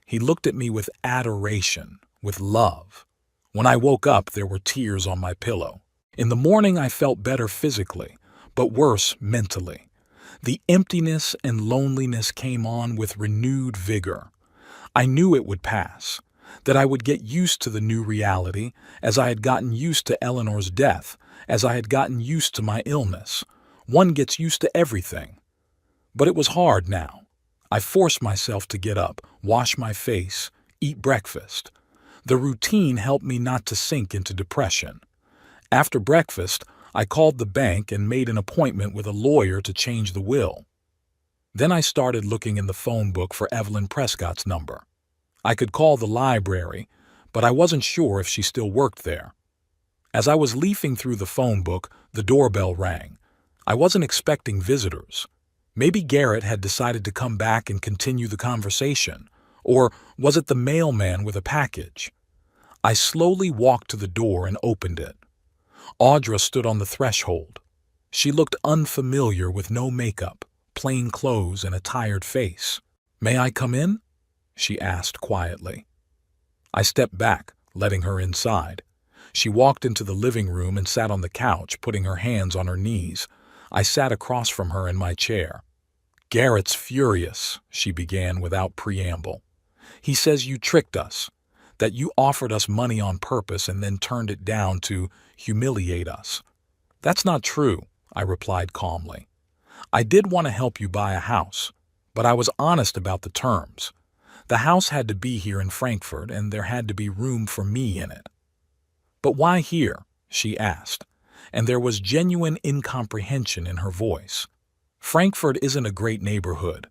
He looked at me with adoration, with love. When I woke up, there were tears on my pillow. In the morning, I felt better physically, but worse mentally. The emptiness and loneliness came on with renewed vigor. I knew it would pass, that I would get used to the new reality as I had gotten used to Eleanor's death, as I had gotten used to my illness. One gets used to everything. But it was hard now. I forced myself to get up, wash my face, eat breakfast. The routine helped me not to sink into depression. After breakfast, I called the bank and made an appointment with a lawyer to change the will. Then I started looking in the phone book for Evelyn Prescott's number. I could call the library, but I wasn't sure if she still worked there. As I was leafing through the phone book, the doorbell rang. I wasn't expecting visitors. Maybe Garrett had decided to come back and continue the conversation, or was it the mailman with a package? I slowly walked to the door and opened it. Audra stood on the threshold. She looked unfamiliar with no makeup, plain clothes, and a tired face. "May I come in?" she asked quietly. I stepped back, letting her inside. She walked into the living room and sat on the couch, putting her hands on her knees. I sat across from her in my chair. "Garrett's furious," she began without preamble. "He says you tricked us, that you offered us money on purpose and then turned it down to humiliate us." "That's not true," I replied calmly. "I did want to help you buy a house, but I was honest about the terms. The house had to be here in Frankfurt, and there had to be room for me in it." "But why here?" she asked, and there was genuine incomprehension in her voice. "Frankfurt isn't a great neighborhood.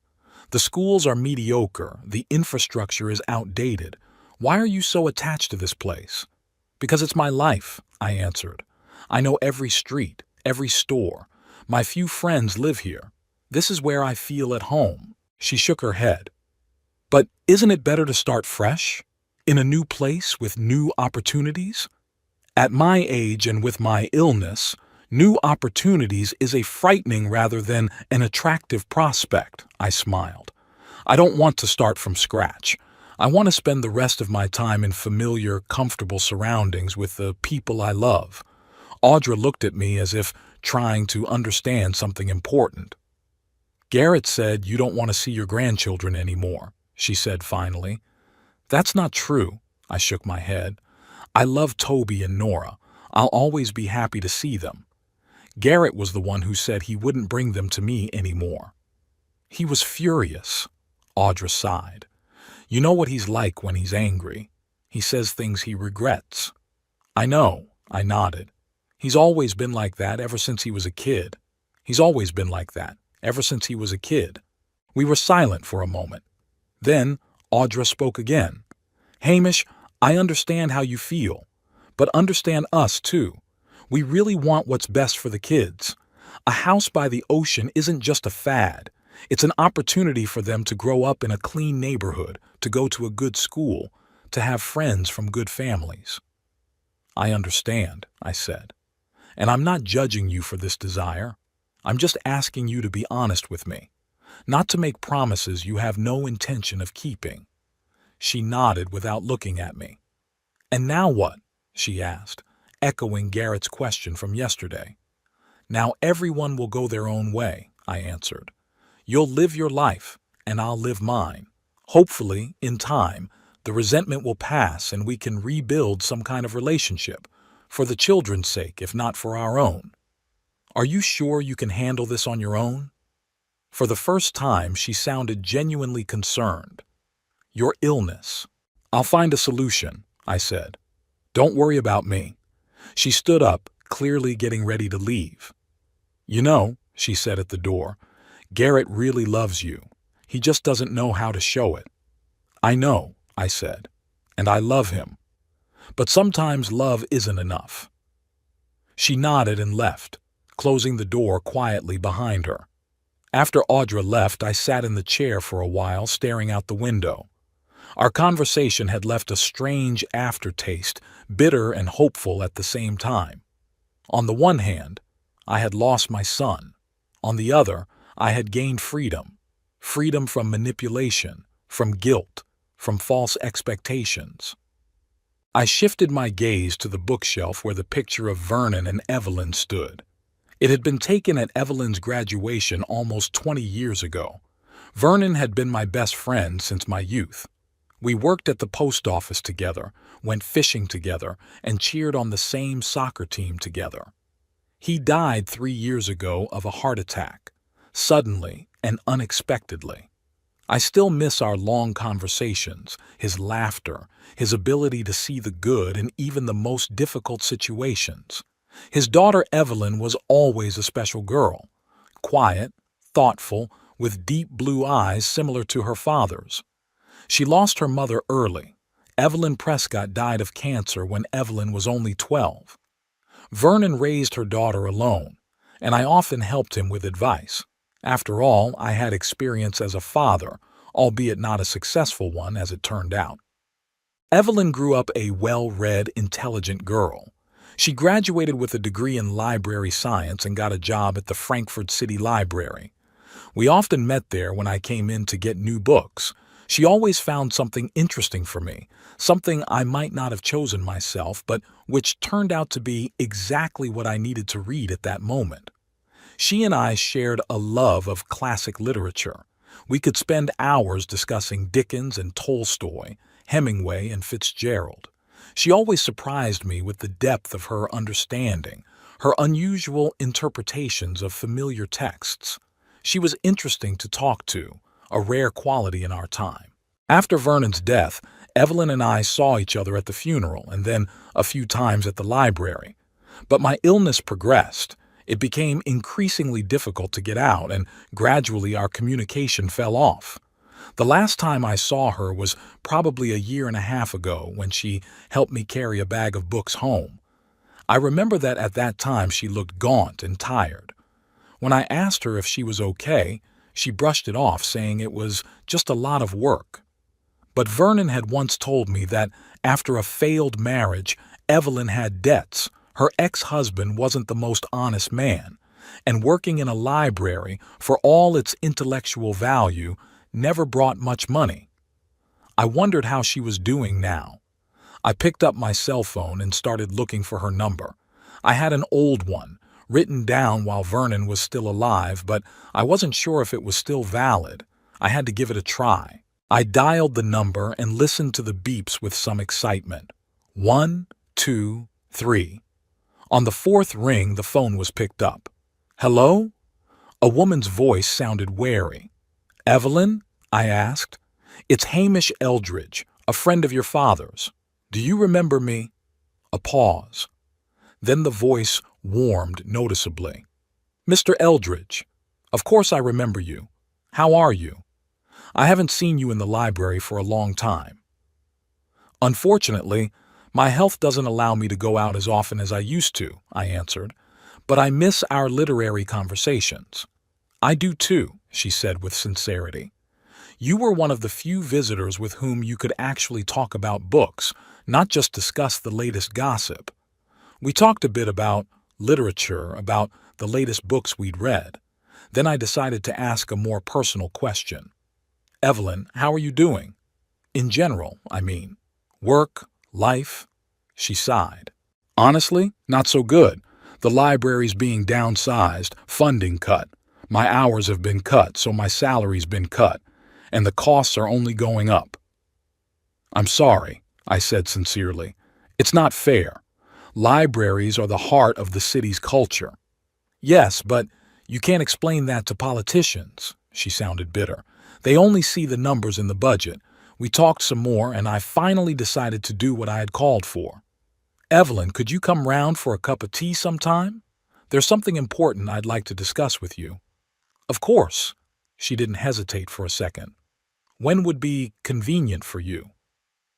The schools are mediocre, the infrastructure is outdated. Why are you so attached to this place?" "Because it's my life," I answered. "I know every street, every store. My few friends live here. This is where I feel at home." She shook her head. "But isn't it better to start fresh? In a new place with new opportunities?" "At my age and with my illness, new opportunities is a frightening rather than an attractive prospect," I smiled. "I don't want to start from scratch. I want to spend the rest of my time in familiar, comfortable surroundings with the people I love." Audra looked at me as if trying to understand something important. "Garrett said you don't want to see your grandchildren anymore," she said finally. "That's not true," I shook my head. "I love Toby and Nora. I'll always be happy to see them. Garrett was the one who said he wouldn't bring them to me anymore." "He was furious," Audra sighed. "You know what he's like when he's angry. He says things he regrets." "I know," I nodded. "He's always been like that ever since he was a kid. He's always been like that ever since he was a kid." We were silent for a moment. Then Audra spoke again. "Hamish, I understand how you feel, but understand us too. We really want what's best for the kids. A house by the ocean isn't just a fad. It's an opportunity for them to grow up in a clean neighborhood, to go to a good school, to have friends from good families." "I understand," I said. "And I'm not judging you for this desire. I'm just asking you to be honest with me, not to make promises you have no intention of keeping." She nodded without looking at me. "And now what?" she asked, echoing Garrett's question from yesterday. "Now everyone will go their own way," I answered. "You'll live your life, and I'll live mine. Hopefully, in time, the resentment will pass and we can rebuild some kind of relationship, for the children's sake, if not for our own. Are you sure you can handle this on your own?" For the first time, she sounded genuinely concerned. "Your illness." "I'll find a solution," I said. "Don't worry about me." She stood up, clearly getting ready to leave. "You know," she said at the door, "Garrett really loves you. He just doesn't know how to show it." "I know," I said, "and I love him. But sometimes love isn't enough." She nodded and left. closing the door quietly behind her. After Audra left, I sat in the chair for a while, staring out the window. Our conversation had left a strange aftertaste, bitter and hopeful at the same time. On the one hand, I had lost my son. On the other, I had gained freedom. Freedom from manipulation, from guilt, from false expectations. I shifted my gaze to the bookshelf where the picture of Vernon and Evelyn stood. It had been taken at Evelyn's graduation almost 20 years ago. Vernon had been my best friend since my youth. We worked at the post office together, went fishing together, and cheered on the same soccer team together. He died 3 years ago of a heart attack, suddenly and unexpectedly. I still miss our long conversations, his laughter, his ability to see the good in even the most difficult situations. His daughter Evelyn was always a special girl, quiet, thoughtful, with deep blue eyes similar to her father's. She lost her mother early. Evelyn Prescott died of cancer when Evelyn was only 12. Vernon raised her daughter alone, and I often helped him with advice. After all, I had experience as a father, albeit not a successful one as it turned out. Evelyn grew up a well-read, intelligent girl. She graduated with a degree in library science and got a job at the Frankfurt City Library. We often met there when I came in to get new books. She always found something interesting for me, something I might not have chosen myself, but which turned out to be exactly what I needed to read at that moment. She and I shared a love of classic literature. We could spend hours discussing Dickens and Tolstoy, Hemingway and Fitzgerald. She always surprised me with the depth of her understanding, her unusual interpretations of familiar texts. She was interesting to talk to, a rare quality in our time. After Vernon's death, Evelyn and I saw each other at the funeral and then a few times at the library. But my illness progressed. It became increasingly difficult to get out, and gradually our communication fell off. The last time I saw her was probably a year and a half ago when she helped me carry a bag of books home. I remember that at that time she looked gaunt and tired. When I asked her if she was okay, she brushed it off, saying it was just a lot of work. But Vernon had once told me that after a failed marriage, Evelyn had debts. Her ex-husband wasn't the most honest man, and working in a library, for all its intellectual value, never brought much money. I wondered how she was doing now. I picked up my cell phone and started looking for her number. I had an old one, written down while Vernon was still alive, but I wasn't sure if it was still valid. I had to give it a try. I dialed the number and listened to the beeps with some excitement. 1, 2, 3. On the fourth ring, the phone was picked up. Hello? A woman's voice sounded wary. Evelyn? I asked. It's Hamish Eldridge, a friend of your father's. Do you remember me? A pause. Then the voice warmed noticeably. Mr. Eldridge, of course I remember you. How are you? I haven't seen you in the library for a long time. Unfortunately, my health doesn't allow me to go out as often as I used to, I answered, but I miss our literary conversations. I do too, she said with sincerity. You were one of the few visitors with whom you could actually talk about books, not just discuss the latest gossip. We talked a bit about literature, about the latest books we'd read. Then I decided to ask a more personal question. Evelyn, how are you doing? In general, I mean. Work, life? She sighed. Honestly, not so good. The library's being downsized, funding cut. My hours have been cut, so my salary's been cut, and the costs are only going up. I'm sorry, I said sincerely. It's not fair. Libraries are the heart of the city's culture. Yes, but you can't explain that to politicians, she sounded bitter. They only see the numbers in the budget. We talked some more, and I finally decided to do what I had called for. Evelyn, could you come round for a cup of tea sometime? There's something important I'd like to discuss with you. Of course. She didn't hesitate for a second. When would be convenient for you?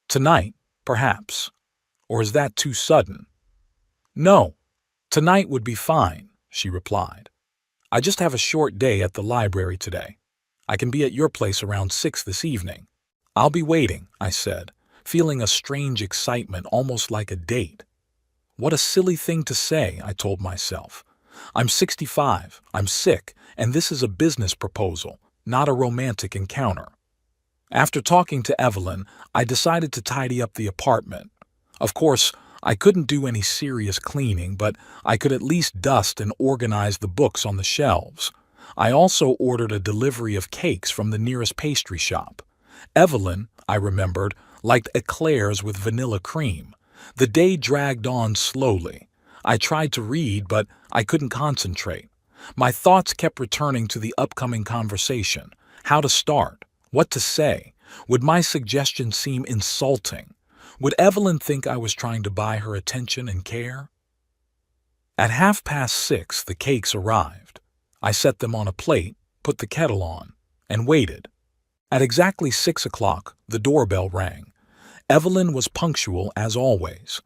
Tonight, perhaps. Or is that too sudden? No, tonight would be fine, she replied. I just have a short day at the library today. I can be at your place around 6 this evening. I'll be waiting, I said, feeling a strange excitement, almost like a date. What a silly thing to say, I told myself. I'm 65, I'm sick, and this is a business proposal, not a romantic encounter. After talking to Evelyn, I decided to tidy up the apartment. Of course, I couldn't do any serious cleaning, but I could at least dust and organize the books on the shelves. I also ordered a delivery of cakes from the nearest pastry shop. Evelyn, I remembered, liked eclairs with vanilla cream. The day dragged on slowly. I tried to read, but I couldn't concentrate. My thoughts kept returning to the upcoming conversation. How to start? What to say? Would my suggestion seem insulting? Would Evelyn think I was trying to buy her attention and care? At 6:30, the cakes arrived. I set them on a plate, put the kettle on, and waited. At exactly 6 o'clock, the doorbell rang. Evelyn was punctual as always.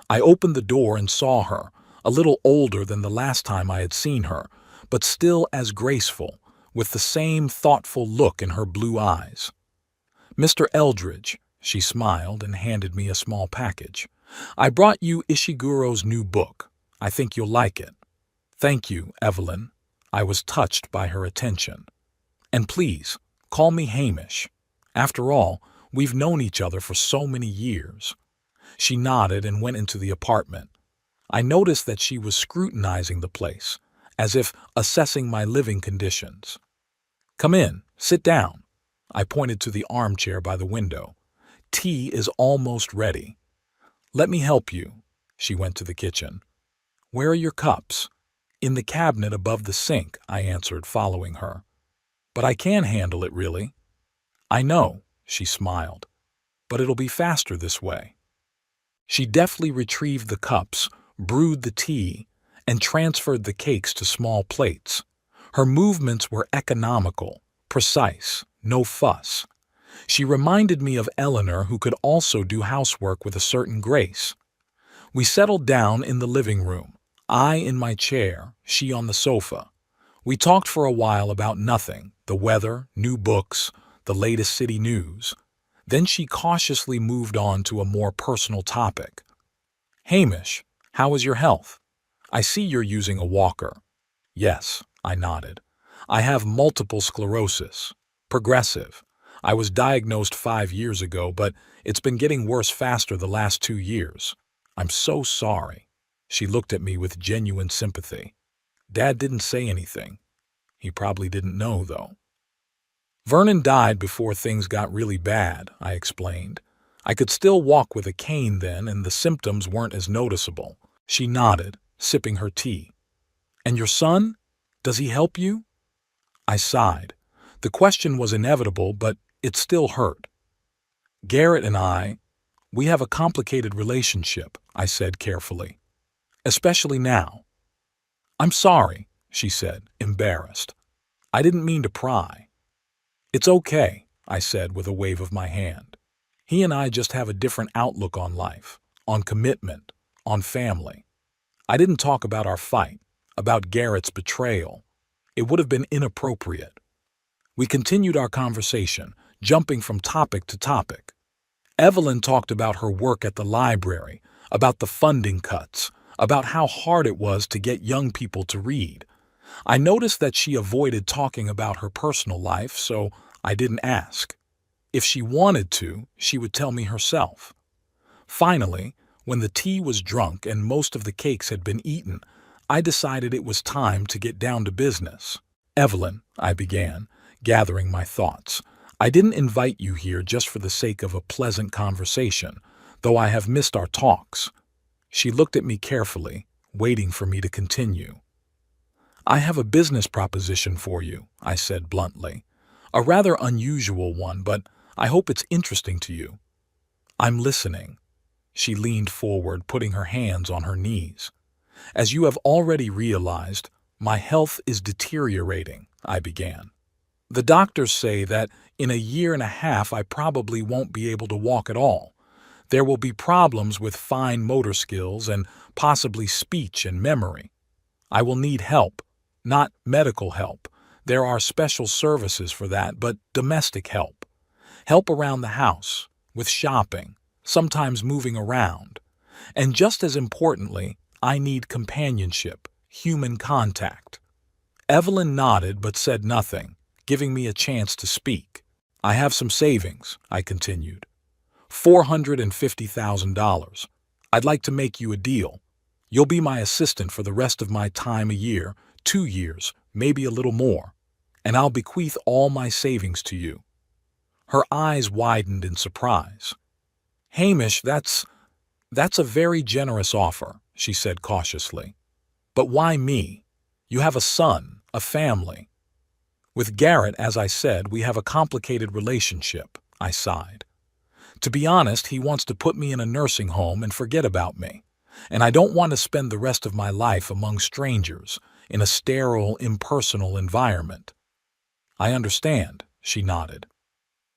I opened the door and saw her, a little older than the last time I had seen her, but still as graceful, with the same thoughtful look in her blue eyes. Mr. Eldridge, she smiled and handed me a small package. I brought you Ishiguro's new book. I think you'll like it. Thank you, Evelyn. I was touched by her attention. And please, call me Hamish. After all, we've known each other for so many years. She nodded and went into the apartment. I noticed that she was scrutinizing the place, as if assessing my living conditions. Come in, sit down. I pointed to the armchair by the window. Tea is almost ready. Let me help you. She went to the kitchen. Where are your cups? In the cabinet above the sink, I answered, following her. But I can handle it, really. I know, she smiled, but it'll be faster this way. She deftly retrieved the cups, brewed the tea, and transferred the cakes to small plates. Her movements were economical, precise, no fuss. She reminded me of Eleanor, who could also do housework with a certain grace. We settled down in the living room, I in my chair, she on the sofa. We talked for a while about nothing, the weather, new books, the latest city news. Then she cautiously moved on to a more personal topic. Hamish, how is your health? I see you're using a walker. Yes, I nodded. I have multiple sclerosis. Progressive. I was diagnosed 5 years ago, but it's been getting worse faster the last 2 years. I'm so sorry. She looked at me with genuine sympathy. Dad didn't say anything. He probably didn't know, though. Vernon died before things got really bad, I explained. I could still walk with a cane then, and the symptoms weren't as noticeable. She nodded, sipping her tea. And your son? Does he help you? I sighed. The question was inevitable, but it still hurt. Garrett and we have a complicated relationship, I said carefully. Especially now. I'm sorry, she said, embarrassed. I didn't mean to pry. It's okay, I said with a wave of my hand. He and I just have a different outlook on life, on commitment, on family. I didn't talk about our fight, about Garrett's betrayal. It would have been inappropriate. We continued our conversation, jumping from topic to topic. Evelyn talked about her work at the library, about the funding cuts, about how hard it was to get young people to read. I noticed that she avoided talking about her personal life, so I didn't ask. If she wanted to, she would tell me herself. Finally, when the tea was drunk and most of the cakes had been eaten, I decided it was time to get down to business. Evelyn, I began, gathering my thoughts, I didn't invite you here just for the sake of a pleasant conversation, though I have missed our talks. She looked at me carefully, waiting for me to continue. I have a business proposition for you, I said bluntly. A rather unusual one, but I hope it's interesting to you. I'm listening. She leaned forward, putting her hands on her knees. As you have already realized, my health is deteriorating, I began. The doctors say that in a year and a half I probably won't be able to walk at all. There will be problems with fine motor skills and possibly speech and memory. I will need help, not medical help. There are special services for that, but domestic help. Help around the house, with shopping, sometimes moving around. And just as importantly, I need companionship, human contact. Evelyn nodded but said nothing, giving me a chance to speak. I have some savings, I continued. $450,000. I'd like to make you a deal. You'll be my assistant for the rest of my time, a year, 2 years, maybe a little more, and I'll bequeath all my savings to you. Her eyes widened in surprise. Hamish, that's a very generous offer, she said cautiously. But why me? You have a son, a family. With Garrett, as I said, we have a complicated relationship, I sighed. To be honest, he wants to put me in a nursing home and forget about me. And I don't want to spend the rest of my life among strangers, in a sterile, impersonal environment. I understand, she nodded.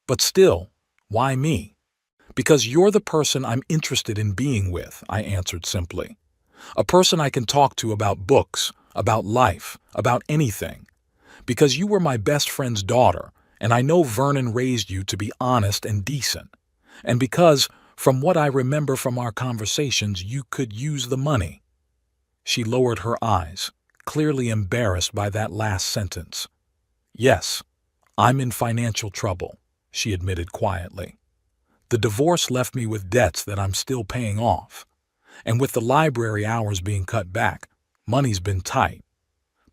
But still, why me? Because you're the person I'm interested in being with, I answered simply. A person I can talk to about books, about life, about anything. Because you were my best friend's daughter, and I know Vernon raised you to be honest and decent. And because, from what I remember from our conversations, you could use the money. She lowered her eyes, clearly embarrassed by that last sentence. Yes, I'm in financial trouble, she admitted quietly. The divorce left me with debts that I'm still paying off. And with the library hours being cut back, money's been tight.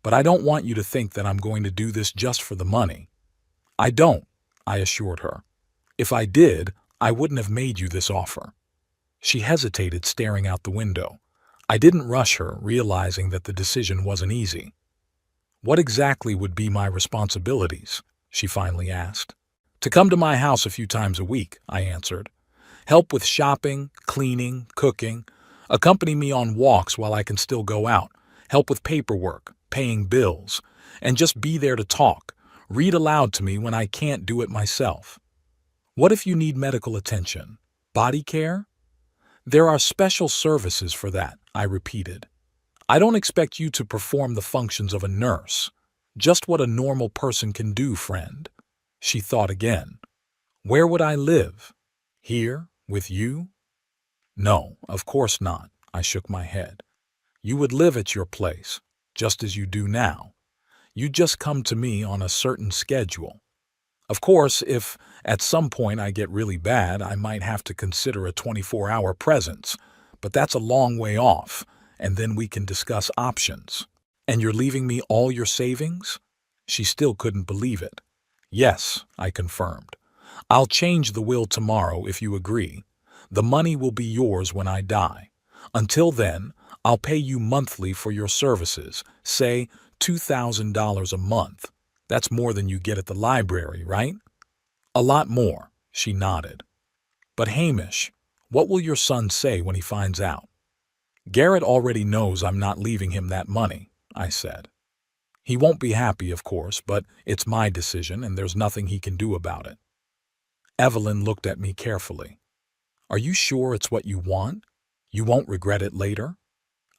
But I don't want you to think that I'm going to do this just for the money. I don't, I assured her. If I did, I wouldn't have made you this offer. She hesitated, staring out the window. I didn't rush her, realizing that the decision wasn't easy. What exactly would be my responsibilities? She finally asked. To come to my house a few times a week, I answered. Help with shopping, cleaning, cooking. Accompany me on walks while I can still go out. Help with paperwork, paying bills. And just be there to talk. Read aloud to me when I can't do it myself. What if you need medical attention? Body care? There are special services for that, I repeated. I don't expect you to perform the functions of a nurse. Just what a normal person can do, friend. She thought again. Where would I live? Here, with you? No, of course not, I shook my head. You would live at your place, just as you do now. You'd just come to me on a certain schedule. Of course, if at some point I get really bad, I might have to consider a 24-hour presence, but that's a long way off, and then we can discuss options. And you're leaving me all your savings? She still couldn't believe it. Yes, I confirmed. I'll change the will tomorrow if you agree. The money will be yours when I die. Until then, I'll pay you monthly for your services, say $2,000 a month. That's more than you get at the library, right? A lot more, she nodded. But Hamish, what will your son say when he finds out? Garrett already knows I'm not leaving him that money, I said. He won't be happy, of course, but it's my decision and there's nothing he can do about it. Evelyn looked at me carefully. Are you sure it's what you want? You won't regret it later?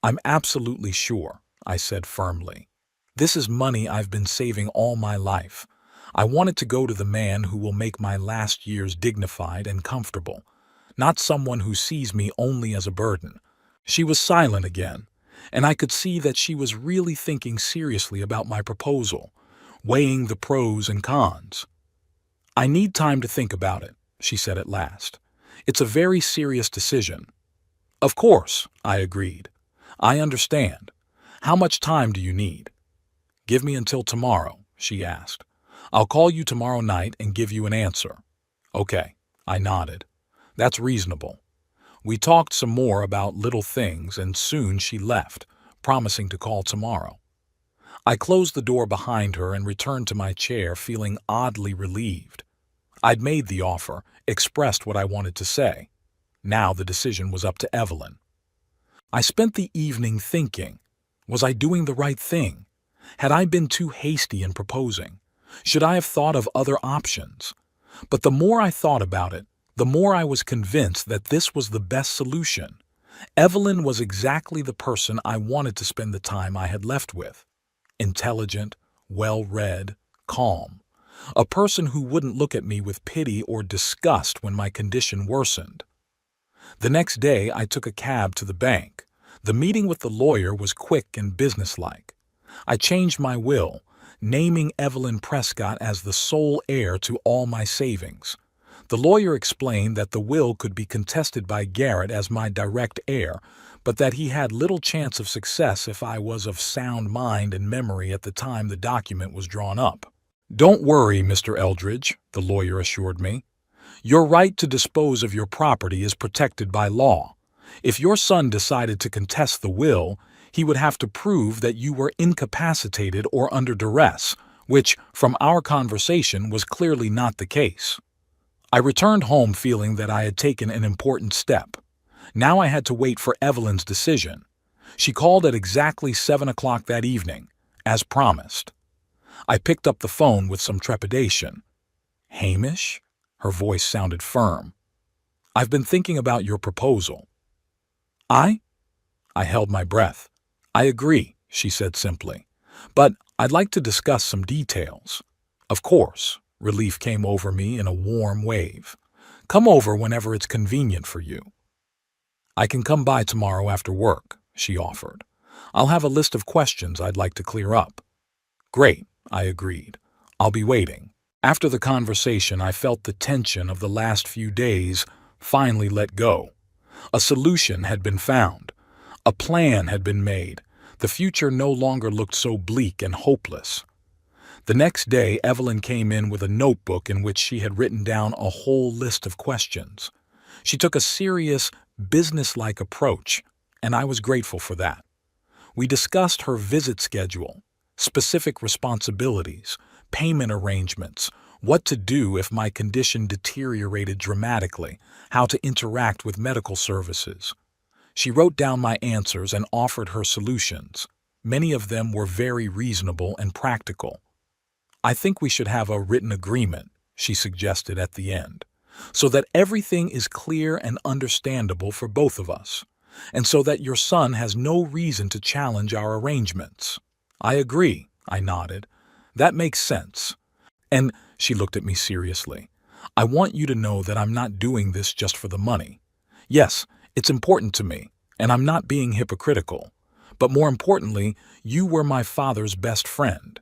I'm absolutely sure, I said firmly. This is money I've been saving all my life. I want it to go to the man who will make my last years dignified and comfortable, not someone who sees me only as a burden. She was silent again, and I could see that she was really thinking seriously about my proposal, weighing the pros and cons. I need time to think about it, she said at last. It's a very serious decision. Of course, I agreed. I understand. How much time do you need? Give me until tomorrow, she asked. I'll call you tomorrow night and give you an answer. Okay, I nodded. That's reasonable. We talked some more about little things and soon she left, promising to call tomorrow. I closed the door behind her and returned to my chair feeling oddly relieved. I'd made the offer, expressed what I wanted to say. Now the decision was up to Evelyn. I spent the evening thinking, was I doing the right thing? Had I been too hasty in proposing? Should I have thought of other options? But the more I thought about it, the more I was convinced that this was the best solution. Evelyn was exactly the person I wanted to spend the time I had left with. Intelligent, well-read, calm. A person who wouldn't look at me with pity or disgust when my condition worsened. The next day, I took a cab to the bank. The meeting with the lawyer was quick and businesslike. I changed my will, naming Evelyn Prescott as the sole heir to all my savings. The lawyer explained that the will could be contested by Garrett as my direct heir, but that he had little chance of success if I was of sound mind and memory at the time the document was drawn up. "Don't worry, Mr. Eldridge," the lawyer assured me. "Your right to dispose of your property is protected by law. If your son decided to contest the will, he would have to prove that you were incapacitated or under duress, which, from our conversation, was clearly not the case." I returned home feeling that I had taken an important step. Now I had to wait for Evelyn's decision. She called at exactly 7 o'clock that evening, as promised. I picked up the phone with some trepidation. "Hamish?" Her voice sounded firm. "I've been thinking about your proposal." "I?" I held my breath. "I agree," she said simply. "But I'd like to discuss some details." "Of course." Relief came over me in a warm wave. "Come over whenever it's convenient for you." "I can come by tomorrow after work," she offered. "I'll have a list of questions I'd like to clear up." "Great," I agreed. "I'll be waiting." After the conversation, I felt the tension of the last few days finally let go. A solution had been found. A plan had been made. The future no longer looked so bleak and hopeless. The next day, Evelyn came in with a notebook in which she had written down a whole list of questions. She took a serious, businesslike approach, and I was grateful for that. We discussed her visit schedule, specific responsibilities, payment arrangements, what to do if my condition deteriorated dramatically, how to interact with medical services. She wrote down my answers and offered her solutions. Many of them were very reasonable and practical. "I think we should have a written agreement," she suggested at the end, "so that everything is clear and understandable for both of us, and so that your son has no reason to challenge our arrangements." "I agree," I nodded. "That makes sense." "And," she looked at me seriously, "I want you to know that I'm not doing this just for the money. Yes, it's important to me, and I'm not being hypocritical. But more importantly, you were my father's best friend.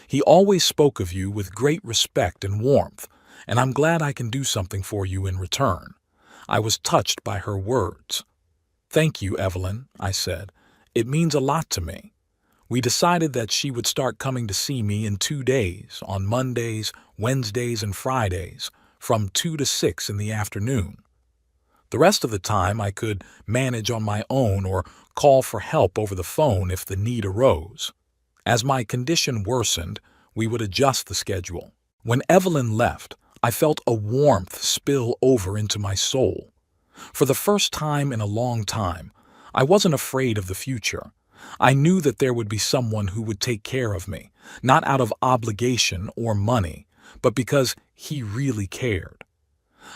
He always spoke of you with great respect and warmth, and I'm glad I can do something for you in return." I was touched by her words. "Thank you, Evelyn," I said. "It means a lot to me." We decided that she would start coming to see me in 2 days, on Mondays, Wednesdays, and Fridays, from 2 to 6 in the afternoon. The rest of the time I could manage on my own or call for help over the phone if the need arose. As my condition worsened, we would adjust the schedule. When Evelyn left, I felt a warmth spill over into my soul. For the first time in a long time, I wasn't afraid of the future. I knew that there would be someone who would take care of me, not out of obligation or money, but because he really cared.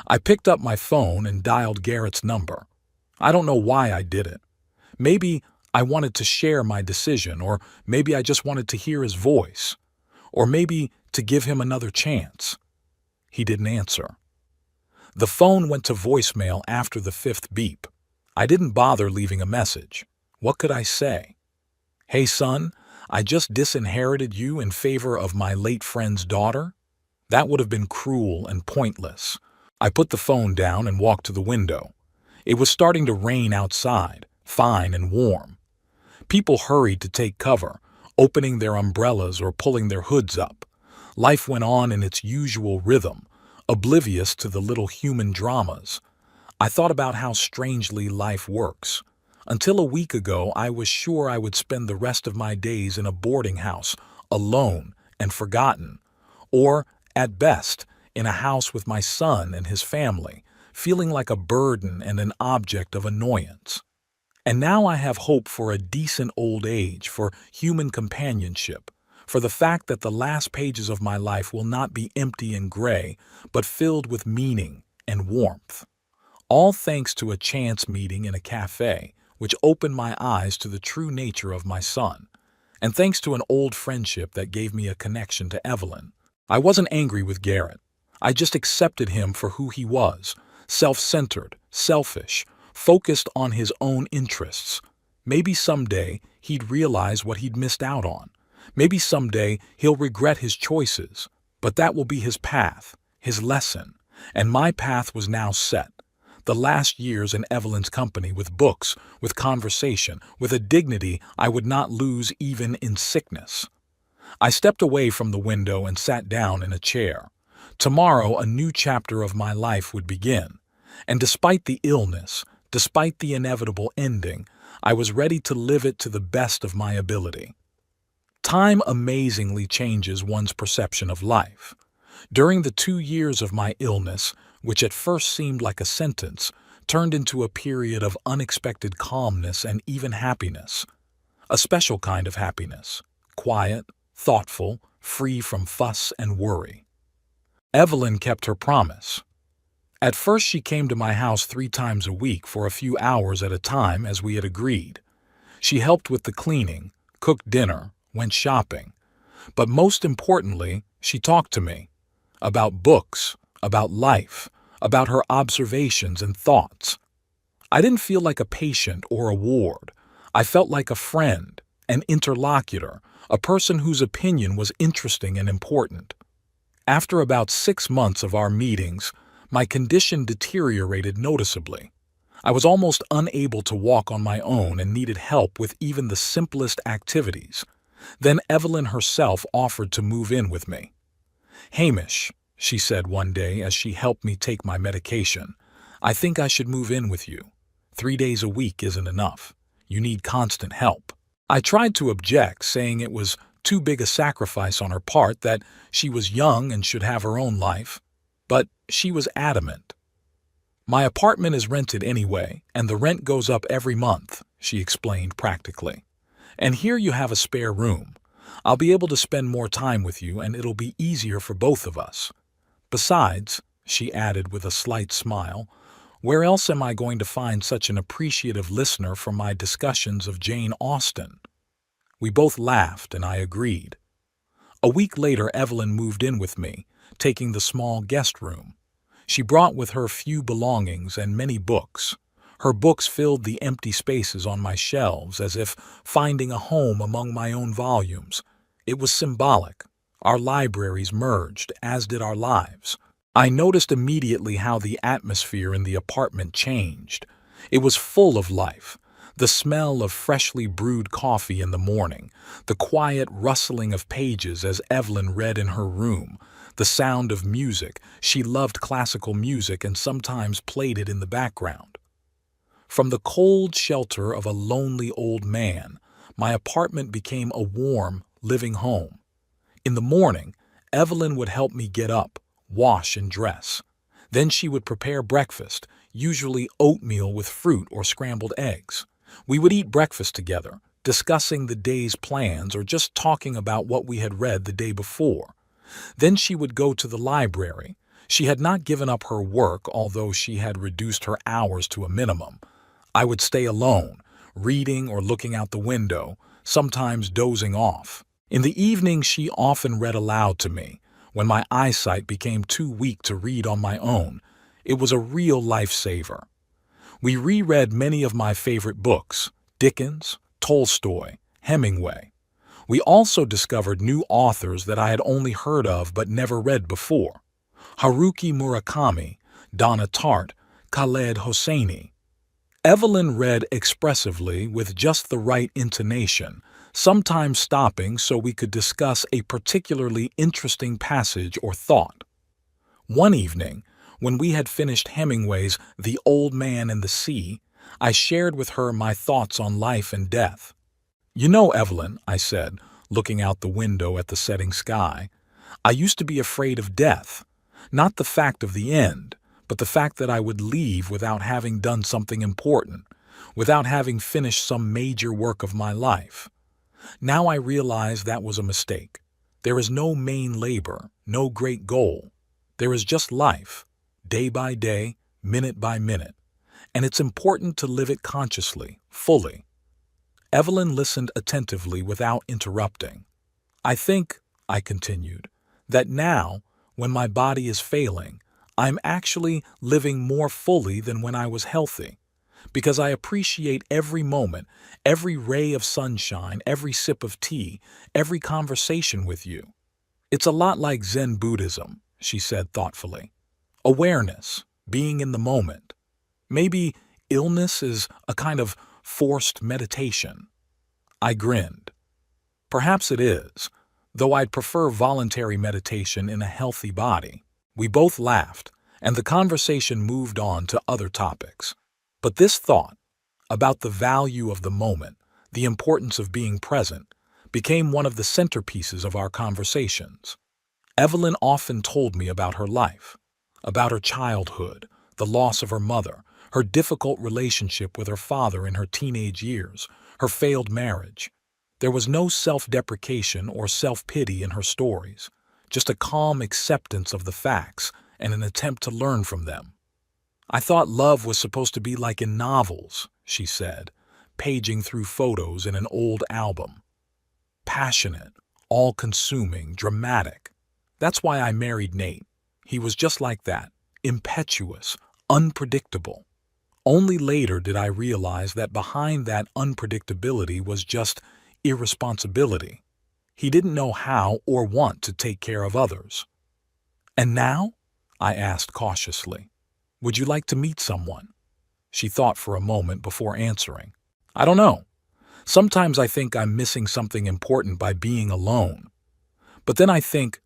I picked up my phone and dialed Garrett's number. I don't know why I did it. Maybe I wanted to share my decision, or maybe I just wanted to hear his voice, or maybe to give him another chance. He didn't answer. The phone went to voicemail after the 5th beep. I didn't bother leaving a message. What could I say? "Hey, son, I just disinherited you in favor of my late friend's daughter?" That would have been cruel and pointless. I put the phone down and walked to the window. It was starting to rain outside, fine and warm. People hurried to take cover, opening their umbrellas or pulling their hoods up. Life went on in its usual rhythm, oblivious to the little human dramas. I thought about how strangely life works. Until a week ago, I was sure I would spend the rest of my days in a boarding house, alone and forgotten. Or, at best, in a house with my son and his family, feeling like a burden and an object of annoyance. And now I have hope for a decent old age, for human companionship, for the fact that the last pages of my life will not be empty and gray, but filled with meaning and warmth. All thanks to a chance meeting in a cafe, which opened my eyes to the true nature of my son, and thanks to an old friendship that gave me a connection to Evelyn. I wasn't angry with Garrett. I just accepted him for who he was, self-centered, selfish, focused on his own interests. Maybe someday he'd realize what he'd missed out on. Maybe someday he'll regret his choices, but that will be his path, his lesson, and my path was now set. The last years in Evelyn's company, with books, with conversation, with a dignity I would not lose even in sickness. I stepped away from the window and sat down in a chair. Tomorrow a new chapter of my life would begin, and despite the illness, despite the inevitable ending, I was ready to live it to the best of my ability. Time amazingly changes one's perception of life. During the 2 years of my illness, which at first seemed like a sentence, turned into a period of unexpected calmness and even happiness. A special kind of happiness, quiet, thoughtful, free from fuss and worry. Evelyn kept her promise. At first she came to my house 3 times a week for a few hours at a time as we had agreed. She helped with the cleaning, cooked dinner, went shopping. But most importantly, she talked to me. About books, about life, about her observations and thoughts. I didn't feel like a patient or a ward. I felt like a friend, an interlocutor, a person whose opinion was interesting and important. After about 6 months of our meetings, my condition deteriorated noticeably. I was almost unable to walk on my own and needed help with even the simplest activities. Then Evelyn herself offered to move in with me. "Hamish," she said one day as she helped me take my medication, "I think I should move in with you. 3 days a week isn't enough. You need constant help." I tried to object, saying it was too big a sacrifice on her part, that she was young and should have her own life. But she was adamant. "My apartment is rented anyway, and the rent goes up every month," she explained practically. "And here you have a spare room. I'll be able to spend more time with you, and it'll be easier for both of us. Besides," she added with a slight smile, "where else am I going to find such an appreciative listener for my discussions of Jane Austen?" We both laughed, and I agreed. A week later, Evelyn moved in with me, taking the small guest room. She brought with her few belongings and many books. Her books filled the empty spaces on my shelves as if finding a home among my own volumes. It was symbolic. Our libraries merged, as did our lives. I noticed immediately how the atmosphere in the apartment changed. It was full of life. The smell of freshly brewed coffee in the morning, the quiet rustling of pages as Evelyn read in her room, the sound of music. She loved classical music and sometimes played it in the background. From the cold shelter of a lonely old man, my apartment became a warm, living home. In the morning, Evelyn would help me get up, wash and dress. Then she would prepare breakfast, usually oatmeal with fruit or scrambled eggs. We would eat breakfast together, discussing the day's plans or just talking about what we had read the day before. Then she would go to the library. She had not given up her work, although she had reduced her hours to a minimum. I would stay alone, reading or looking out the window, sometimes dozing off. In the evening, she often read aloud to me. When my eyesight became too weak to read on my own, it was a real lifesaver. We reread many of my favorite books: Dickens, Tolstoy, Hemingway. We also discovered new authors that I had only heard of but never read before: Haruki Murakami, Donna Tartt, Khaled Hosseini. Evelyn read expressively with just the right intonation, sometimes stopping so we could discuss a particularly interesting passage or thought. One evening, when we had finished Hemingway's The Old Man and the Sea, I shared with her my thoughts on life and death. "You know, Evelyn," I said, looking out the window at the setting sky, "I used to be afraid of death, not the fact of the end, but the fact that I would leave without having done something important, without having finished some major work of my life. Now I realize that was a mistake. There is no main labor, no great goal. There is just life, day by day, minute by minute, and it's important to live it consciously, fully. Evelyn listened attentively without interrupting. I think, I continued, that now, when my body is failing, I'm actually living more fully than when I was healthy, because I appreciate every moment, every ray of sunshine, every sip of tea, every conversation with you. It's a lot like Zen Buddhism, she said thoughtfully. Awareness, being in the moment. Maybe illness is a kind of forced meditation. I grinned. Perhaps it is, though I'd prefer voluntary meditation in a healthy body. We both laughed, and the conversation moved on to other topics. But this thought, about the value of the moment, the importance of being present, became one of the centerpieces of our conversations. Evelyn often told me about her life, about her childhood, the loss of her mother, her difficult relationship with her father in her teenage years, her failed marriage. There was no self-deprecation or self-pity in her stories, just a calm acceptance of the facts and an attempt to learn from them. I thought love was supposed to be like in novels, she said, paging through photos in an old album. Passionate, all-consuming, dramatic. That's why I married Nate. He was just like that, impetuous, unpredictable. Only later did I realize that behind that unpredictability was just irresponsibility. He didn't know how or want to take care of others. And now? I asked cautiously. Would you like to meet someone? She thought for a moment before answering. I don't know. Sometimes I think I'm missing something important by being alone. But then I think,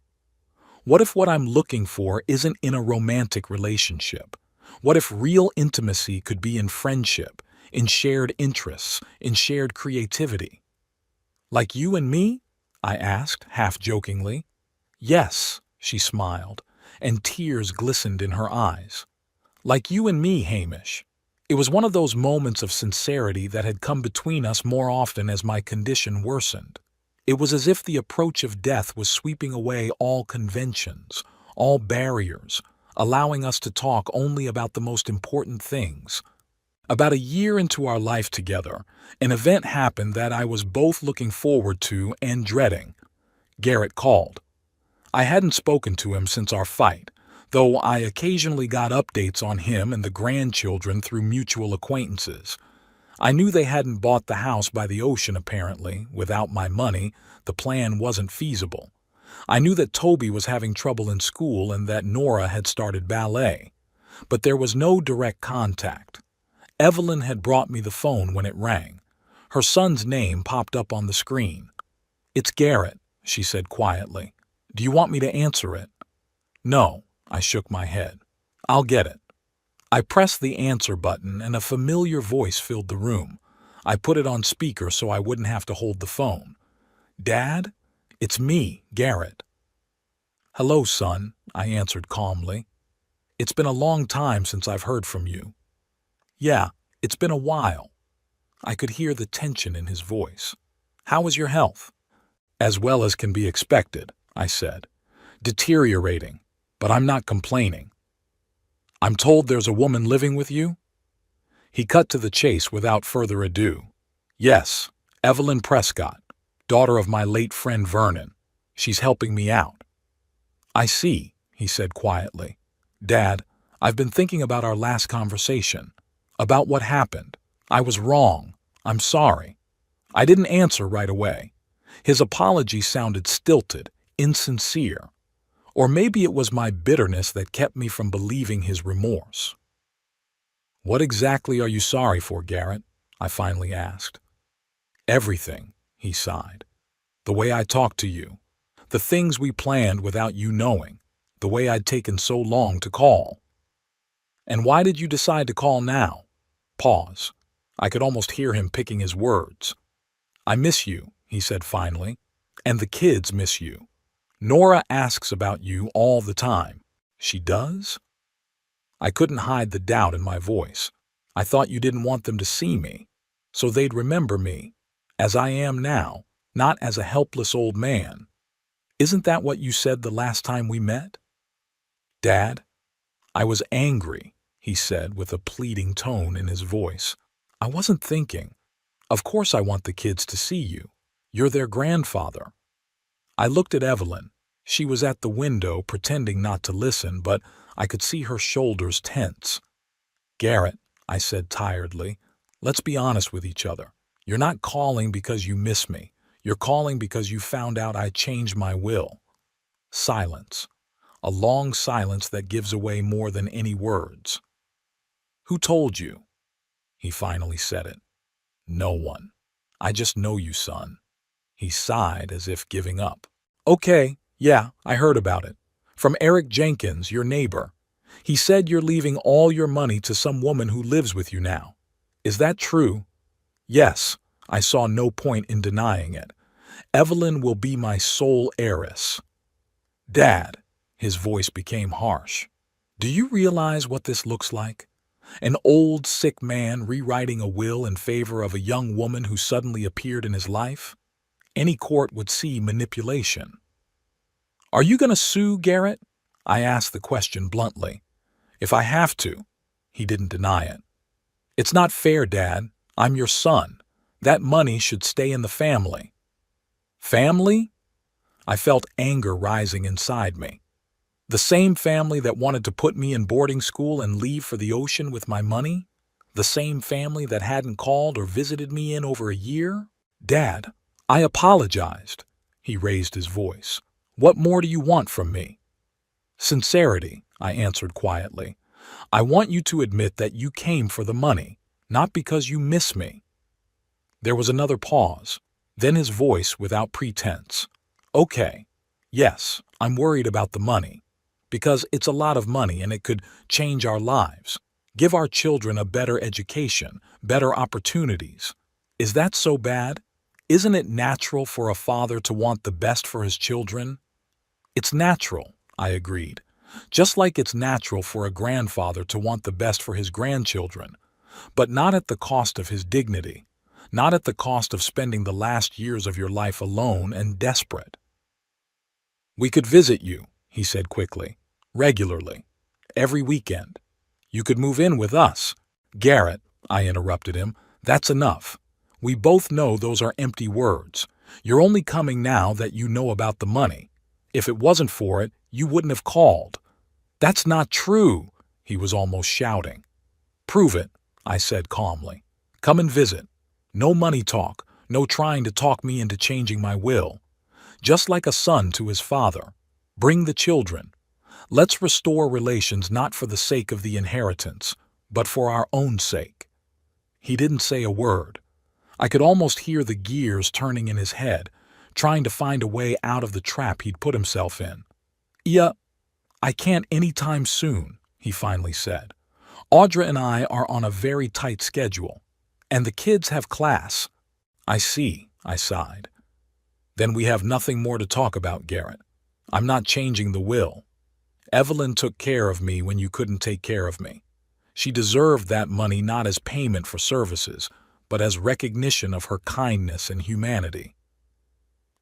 what if what I'm looking for isn't in a romantic relationship? What if real intimacy could be in friendship, in shared interests, in shared creativity? Like you and me? I asked, half jokingly. Yes, she smiled, and tears glistened in her eyes. Like you and me, Hamish. It was one of those moments of sincerity that had come between us more often as my condition worsened. It was as if the approach of death was sweeping away all conventions, all barriers, allowing us to talk only about the most important things. About a year into our life together, an event happened that I was both looking forward to and dreading. Garrett called. I hadn't spoken to him since our fight, though I occasionally got updates on him and the grandchildren through mutual acquaintances. I knew they hadn't bought the house by the ocean apparently. Without my money, the plan wasn't feasible. I knew that Toby was having trouble in school and that Nora had started ballet. But there was no direct contact. Evelyn had brought me the phone when it rang. Her son's name popped up on the screen. It's Garrett, she said quietly. Do you want me to answer it? No, I shook my head. I'll get it. I pressed the answer button and a familiar voice filled the room. I put it on speaker so I wouldn't have to hold the phone. Dad? It's me, Garrett. Hello, son, I answered calmly. It's been a long time since I've heard from you. Yeah, it's been a while. I could hear the tension in his voice. How is your health? As well as can be expected, I said. Deteriorating, but I'm not complaining. I'm told there's a woman living with you? He cut to the chase without further ado. Yes, Evelyn Prescott, daughter of my late friend Vernon. She's helping me out. I see, he said quietly. Dad, I've been thinking about our last conversation, about what happened. I was wrong. I'm sorry. I didn't answer right away. His apology sounded stilted, insincere. Or maybe it was my bitterness that kept me from believing his remorse. What exactly are you sorry for, Garrett? I finally asked. Everything, he sighed. The way I talked to you. The things we planned without you knowing. The way I'd taken so long to call. And why did you decide to call now? Pause. I could almost hear him picking his words. I miss you, he said finally. And the kids miss you. Nora asks about you all the time. She does? I couldn't hide the doubt in my voice. I thought you didn't want them to see me, so they'd remember me, as I am now, not as a helpless old man. Isn't that what you said the last time we met? Dad? I was angry, he said with a pleading tone in his voice. I wasn't thinking. Of course I want the kids to see you. You're their grandfather. I looked at Evelyn. She was at the window pretending not to listen, but I could see her shoulders tense. Garrett, I said tiredly, let's be honest with each other. You're not calling because you miss me. You're calling because you found out I changed my will. Silence. A long silence that gives away more than any words. Who told you? He finally said it. No one. I just know you, son. He sighed as if giving up. Okay, yeah, I heard about it. From Eric Jenkins, your neighbor. He said you're leaving all your money to some woman who lives with you now. Is that true? Yes, I saw no point in denying it. Evelyn will be my sole heiress. Dad, his voice became harsh. Do you realize what this looks like? An old, sick man rewriting a will in favor of a young woman who suddenly appeared in his life? Any court would see manipulation. Are you going to sue, Garrett? I asked the question bluntly. If I have to. He didn't deny it. It's not fair, Dad. I'm your son. That money should stay in the family. Family? I felt anger rising inside me. The same family that wanted to put me in boarding school and leave for the ocean with my money? The same family that hadn't called or visited me in over a year? Dad, I apologized. He raised his voice. What more do you want from me? Sincerity, I answered quietly. I want you to admit that you came for the money, not because you miss me. There was another pause, then his voice without pretense. Okay, yes, I'm worried about the money, because it's a lot of money and it could change our lives, give our children a better education, better opportunities. Is that so bad? Isn't it natural for a father to want the best for his children? It's natural, I agreed, just like it's natural for a grandfather to want the best for his grandchildren, but not at the cost of his dignity, not at the cost of spending the last years of your life alone and desperate. We could visit you, he said quickly, regularly, every weekend. You could move in with us. Garrett, I interrupted him, that's enough. We both know those are empty words. You're only coming now that you know about the money. If it wasn't for it, you wouldn't have called. That's not true, he was almost shouting. Prove it, I said calmly. Come and visit. No money talk, no trying to talk me into changing my will. Just like a son to his father. Bring the children. Let's restore relations not for the sake of the inheritance, but for our own sake. He didn't say a word. I could almost hear the gears turning in his head, trying to find a way out of the trap he'd put himself in. Yeah, I can't anytime soon, he finally said. Audra and I are on a very tight schedule, and the kids have class. I see, I sighed. Then we have nothing more to talk about, Garrett. I'm not changing the will. Evelyn took care of me when you couldn't take care of me. She deserved that money not as payment for services, but as recognition of her kindness and humanity.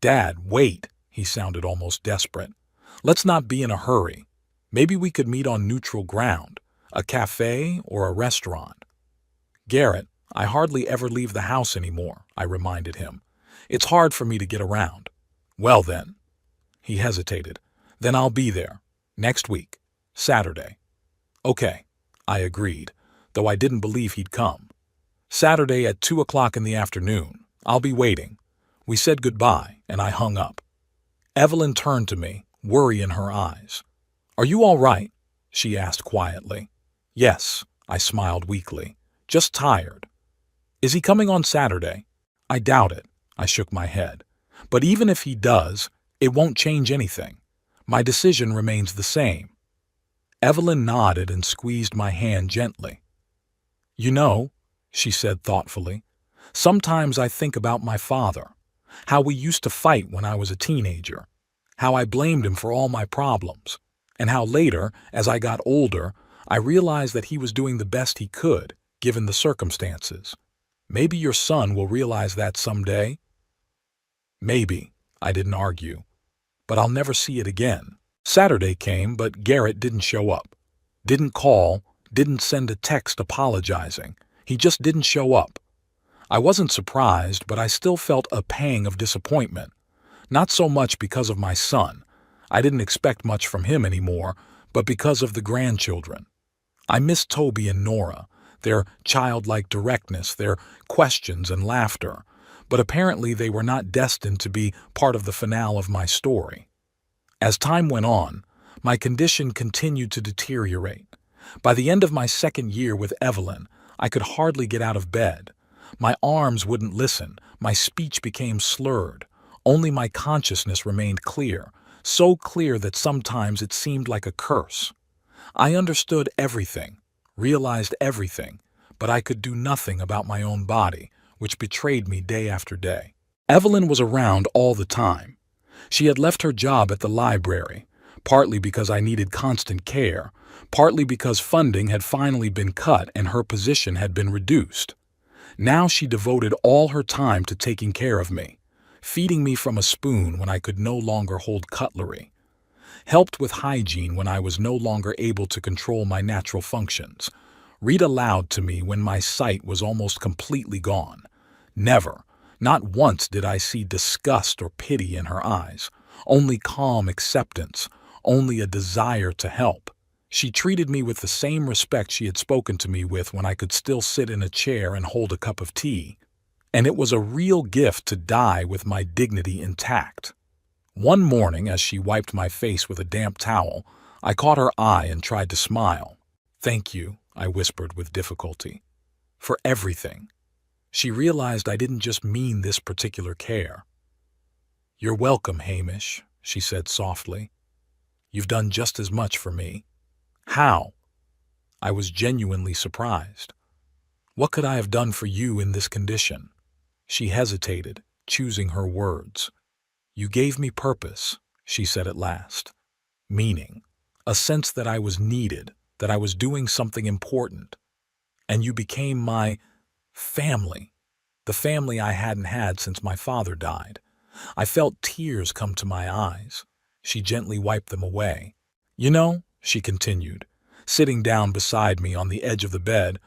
Dad, wait, he sounded almost desperate. Let's not be in a hurry. Maybe we could meet on neutral ground, a cafe or a restaurant. Garrett, I hardly ever leave the house anymore, I reminded him. It's hard for me to get around. Well then. He hesitated. Then I'll be there. Next week. Saturday. Okay, I agreed, though I didn't believe he'd come. Saturday at 2 o'clock in the afternoon. I'll be waiting. We said goodbye, and I hung up. Evelyn turned to me, worry in her eyes. Are you all right? She asked quietly. Yes, I smiled weakly. Just tired. Is he coming on Saturday? I doubt it. I shook my head. But even if he does, it won't change anything. My decision remains the same. Evelyn nodded and squeezed my hand gently. You know, she said thoughtfully, sometimes I think about my father, how we used to fight when I was a teenager, how I blamed him for all my problems, and how later, as I got older, I realized that he was doing the best he could, given the circumstances. Maybe your son will realize that someday. Maybe, I didn't argue. But I'll never see it again. Saturday came, but Garrett didn't show up. Didn't call, didn't send a text apologizing. He just didn't show up. I wasn't surprised, but I still felt a pang of disappointment. Not so much because of my son. I didn't expect much from him anymore, but because of the grandchildren. I missed Toby and Nora, their childlike directness, their questions and laughter, but apparently they were not destined to be part of the finale of my story. As time went on, my condition continued to deteriorate. By the end of my second year with Evelyn, I could hardly get out of bed. My arms wouldn't listen, my speech became slurred. Only my consciousness remained clear, so clear that sometimes it seemed like a curse. I understood everything, realized everything, but I could do nothing about my own body, which betrayed me day after day. Evelyn was around all the time. She had left her job at the library, partly because I needed constant care, partly because funding had finally been cut and her position had been reduced. Now she devoted all her time to taking care of me, feeding me from a spoon when I could no longer hold cutlery, helped with hygiene when I was no longer able to control my natural functions, read aloud to me when my sight was almost completely gone. Never, not once did I see disgust or pity in her eyes, only calm acceptance, only a desire to help. She treated me with the same respect she had spoken to me with when I could still sit in a chair and hold a cup of tea. And it was a real gift to die with my dignity intact. One morning, as she wiped my face with a damp towel, I caught her eye and tried to smile. "Thank you," I whispered with difficulty, "for everything." She realized I didn't just mean this particular care. "You're welcome, Hamish," she said softly. "You've done just as much for me." "How?" I was genuinely surprised. "What could I have done for you in this condition?" She hesitated, choosing her words. "You gave me purpose," she said at last. "Meaning, a sense that I was needed, that I was doing something important. And you became my family, the family I hadn't had since my father died." I felt tears come to my eyes. She gently wiped them away. "You know," she continued, sitting down beside me on the edge of the bed,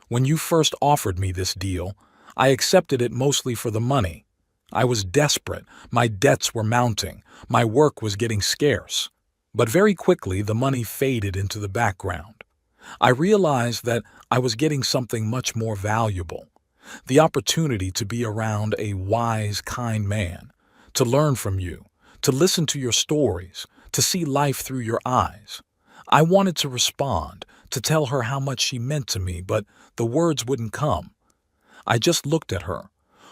"when you first offered me this deal, I accepted it mostly for the money. I was desperate, my debts were mounting, my work was getting scarce. But very quickly the money faded into the background. I realized that I was getting something much more valuable, the opportunity to be around a wise, kind man, to learn from you, to listen to your stories, to see life through your eyes. I wanted to respond, to tell her how much she meant to me, but the words wouldn't come. I just looked at her,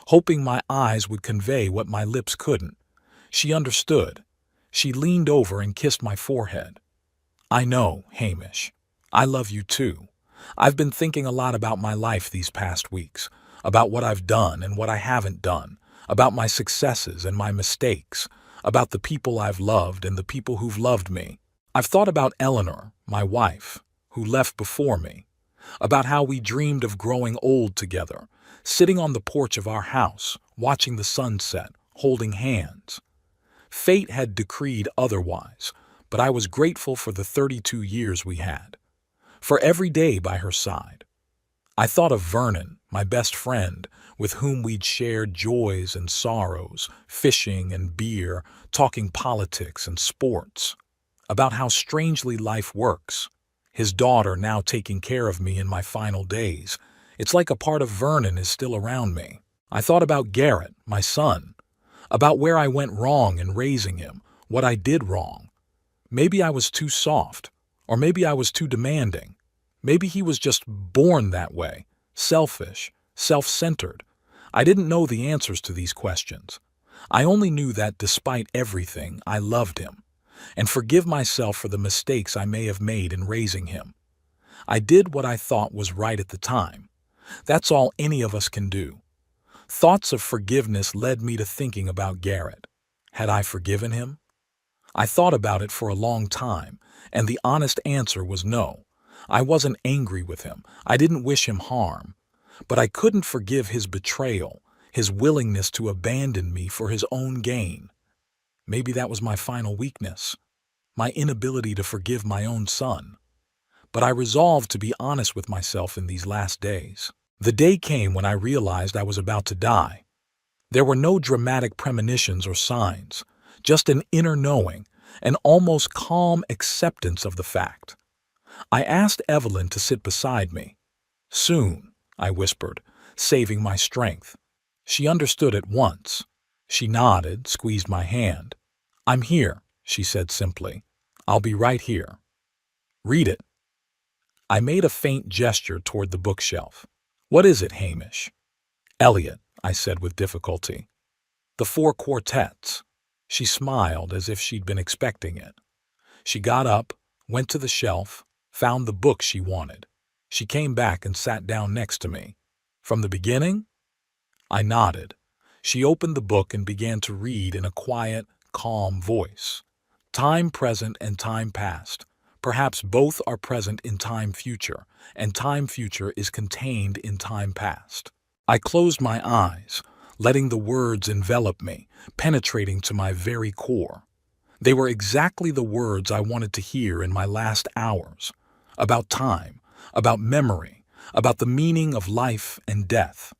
hoping my eyes would convey what my lips couldn't. She understood. She leaned over and kissed my forehead. "I know, Hamish. I love you too. I've been thinking a lot about my life these past weeks, about what I've done and what I haven't done, about my successes and my mistakes, about the people I've loved and the people who've loved me. I've thought about Eleanor, my wife, who left before me, about how we dreamed of growing old together, sitting on the porch of our house, watching the sunset, holding hands. Fate had decreed otherwise, but I was grateful for the 32 years we had, for every day by her side. I thought of Vernon, my best friend, with whom we'd shared joys and sorrows, fishing and beer, talking politics and sports, about how strangely life works. His daughter now taking care of me in my final days. It's like a part of Vernon is still around me. I thought about Garrett, my son, about where I went wrong in raising him, what I did wrong. Maybe I was too soft, or maybe I was too demanding. Maybe he was just born that way, selfish, self-centered. I didn't know the answers to these questions. I only knew that despite everything, I loved him, and forgive myself for the mistakes I may have made in raising him. I did what I thought was right at the time. That's all any of us can do. Thoughts of forgiveness led me to thinking about Garrett. Had I forgiven him? I thought about it for a long time, and the honest answer was no. I wasn't angry with him. I didn't wish him harm. But I couldn't forgive his betrayal, his willingness to abandon me for his own gain. Maybe that was my final weakness, my inability to forgive my own son. but I resolved to be honest with myself in these last days. The day came when I realized I was about to die. There were no dramatic premonitions or signs, just an inner knowing, an almost calm acceptance of the fact. I asked Evelyn to sit beside me. "Soon," I whispered, saving my strength. She understood at once. She nodded, squeezed my hand. "I'm here," she said simply. "I'll be right here." "Read it." I made a faint gesture toward the bookshelf. "What is it, Hamish?" "Eliot," I said with difficulty. "The Four Quartets." She smiled as if she'd been expecting it. She got up, went to the shelf, found the book she wanted. She came back and sat down next to me. "From the beginning?" I nodded. She opened the book and began to read in a quiet, calm voice. "Time present and time past. Perhaps both are present in time future, and time future is contained in time past." I closed my eyes, letting the words envelop me, penetrating to my very core. They were exactly the words I wanted to hear in my last hours. About time, about memory, about the meaning of life and death.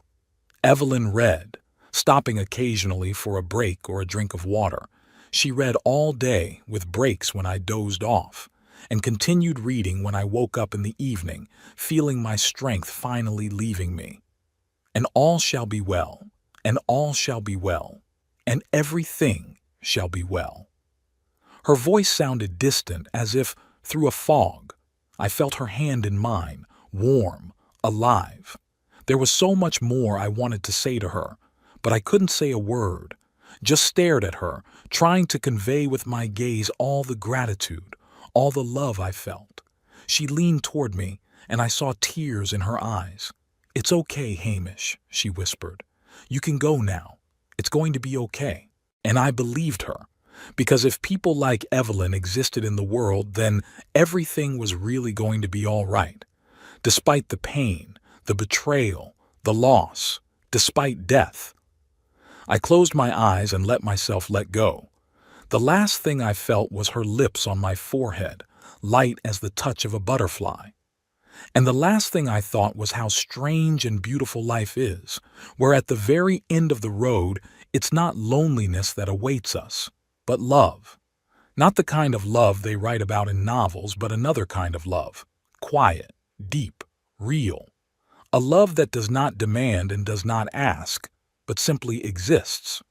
Evelyn read, stopping occasionally for a break or a drink of water. She read all day, with breaks when I dozed off, and continued reading when I woke up in the evening, feeling my strength finally leaving me. "And all shall be well, and all shall be well, and everything shall be well." Her voice sounded distant, as if through a fog. I felt her hand in mine, warm, alive. There was so much more I wanted to say to her, but I couldn't say a word. Just stared at her, trying to convey with my gaze all the gratitude, all the love I felt. She leaned toward me, and I saw tears in her eyes. "It's okay, Hamish," she whispered. "You can go now. It's going to be okay." And I believed her, because if people like Evelyn existed in the world, then everything was really going to be all right. Despite the pain, the betrayal, the loss, despite death. I closed my eyes and let myself let go. The last thing I felt was her lips on my forehead, light as the touch of a butterfly. And the last thing I thought was how strange and beautiful life is, where at the very end of the road, it's not loneliness that awaits us, but love. Not the kind of love they write about in novels, but another kind of love. Quiet, deep, real. A love that does not demand and does not ask, but simply exists.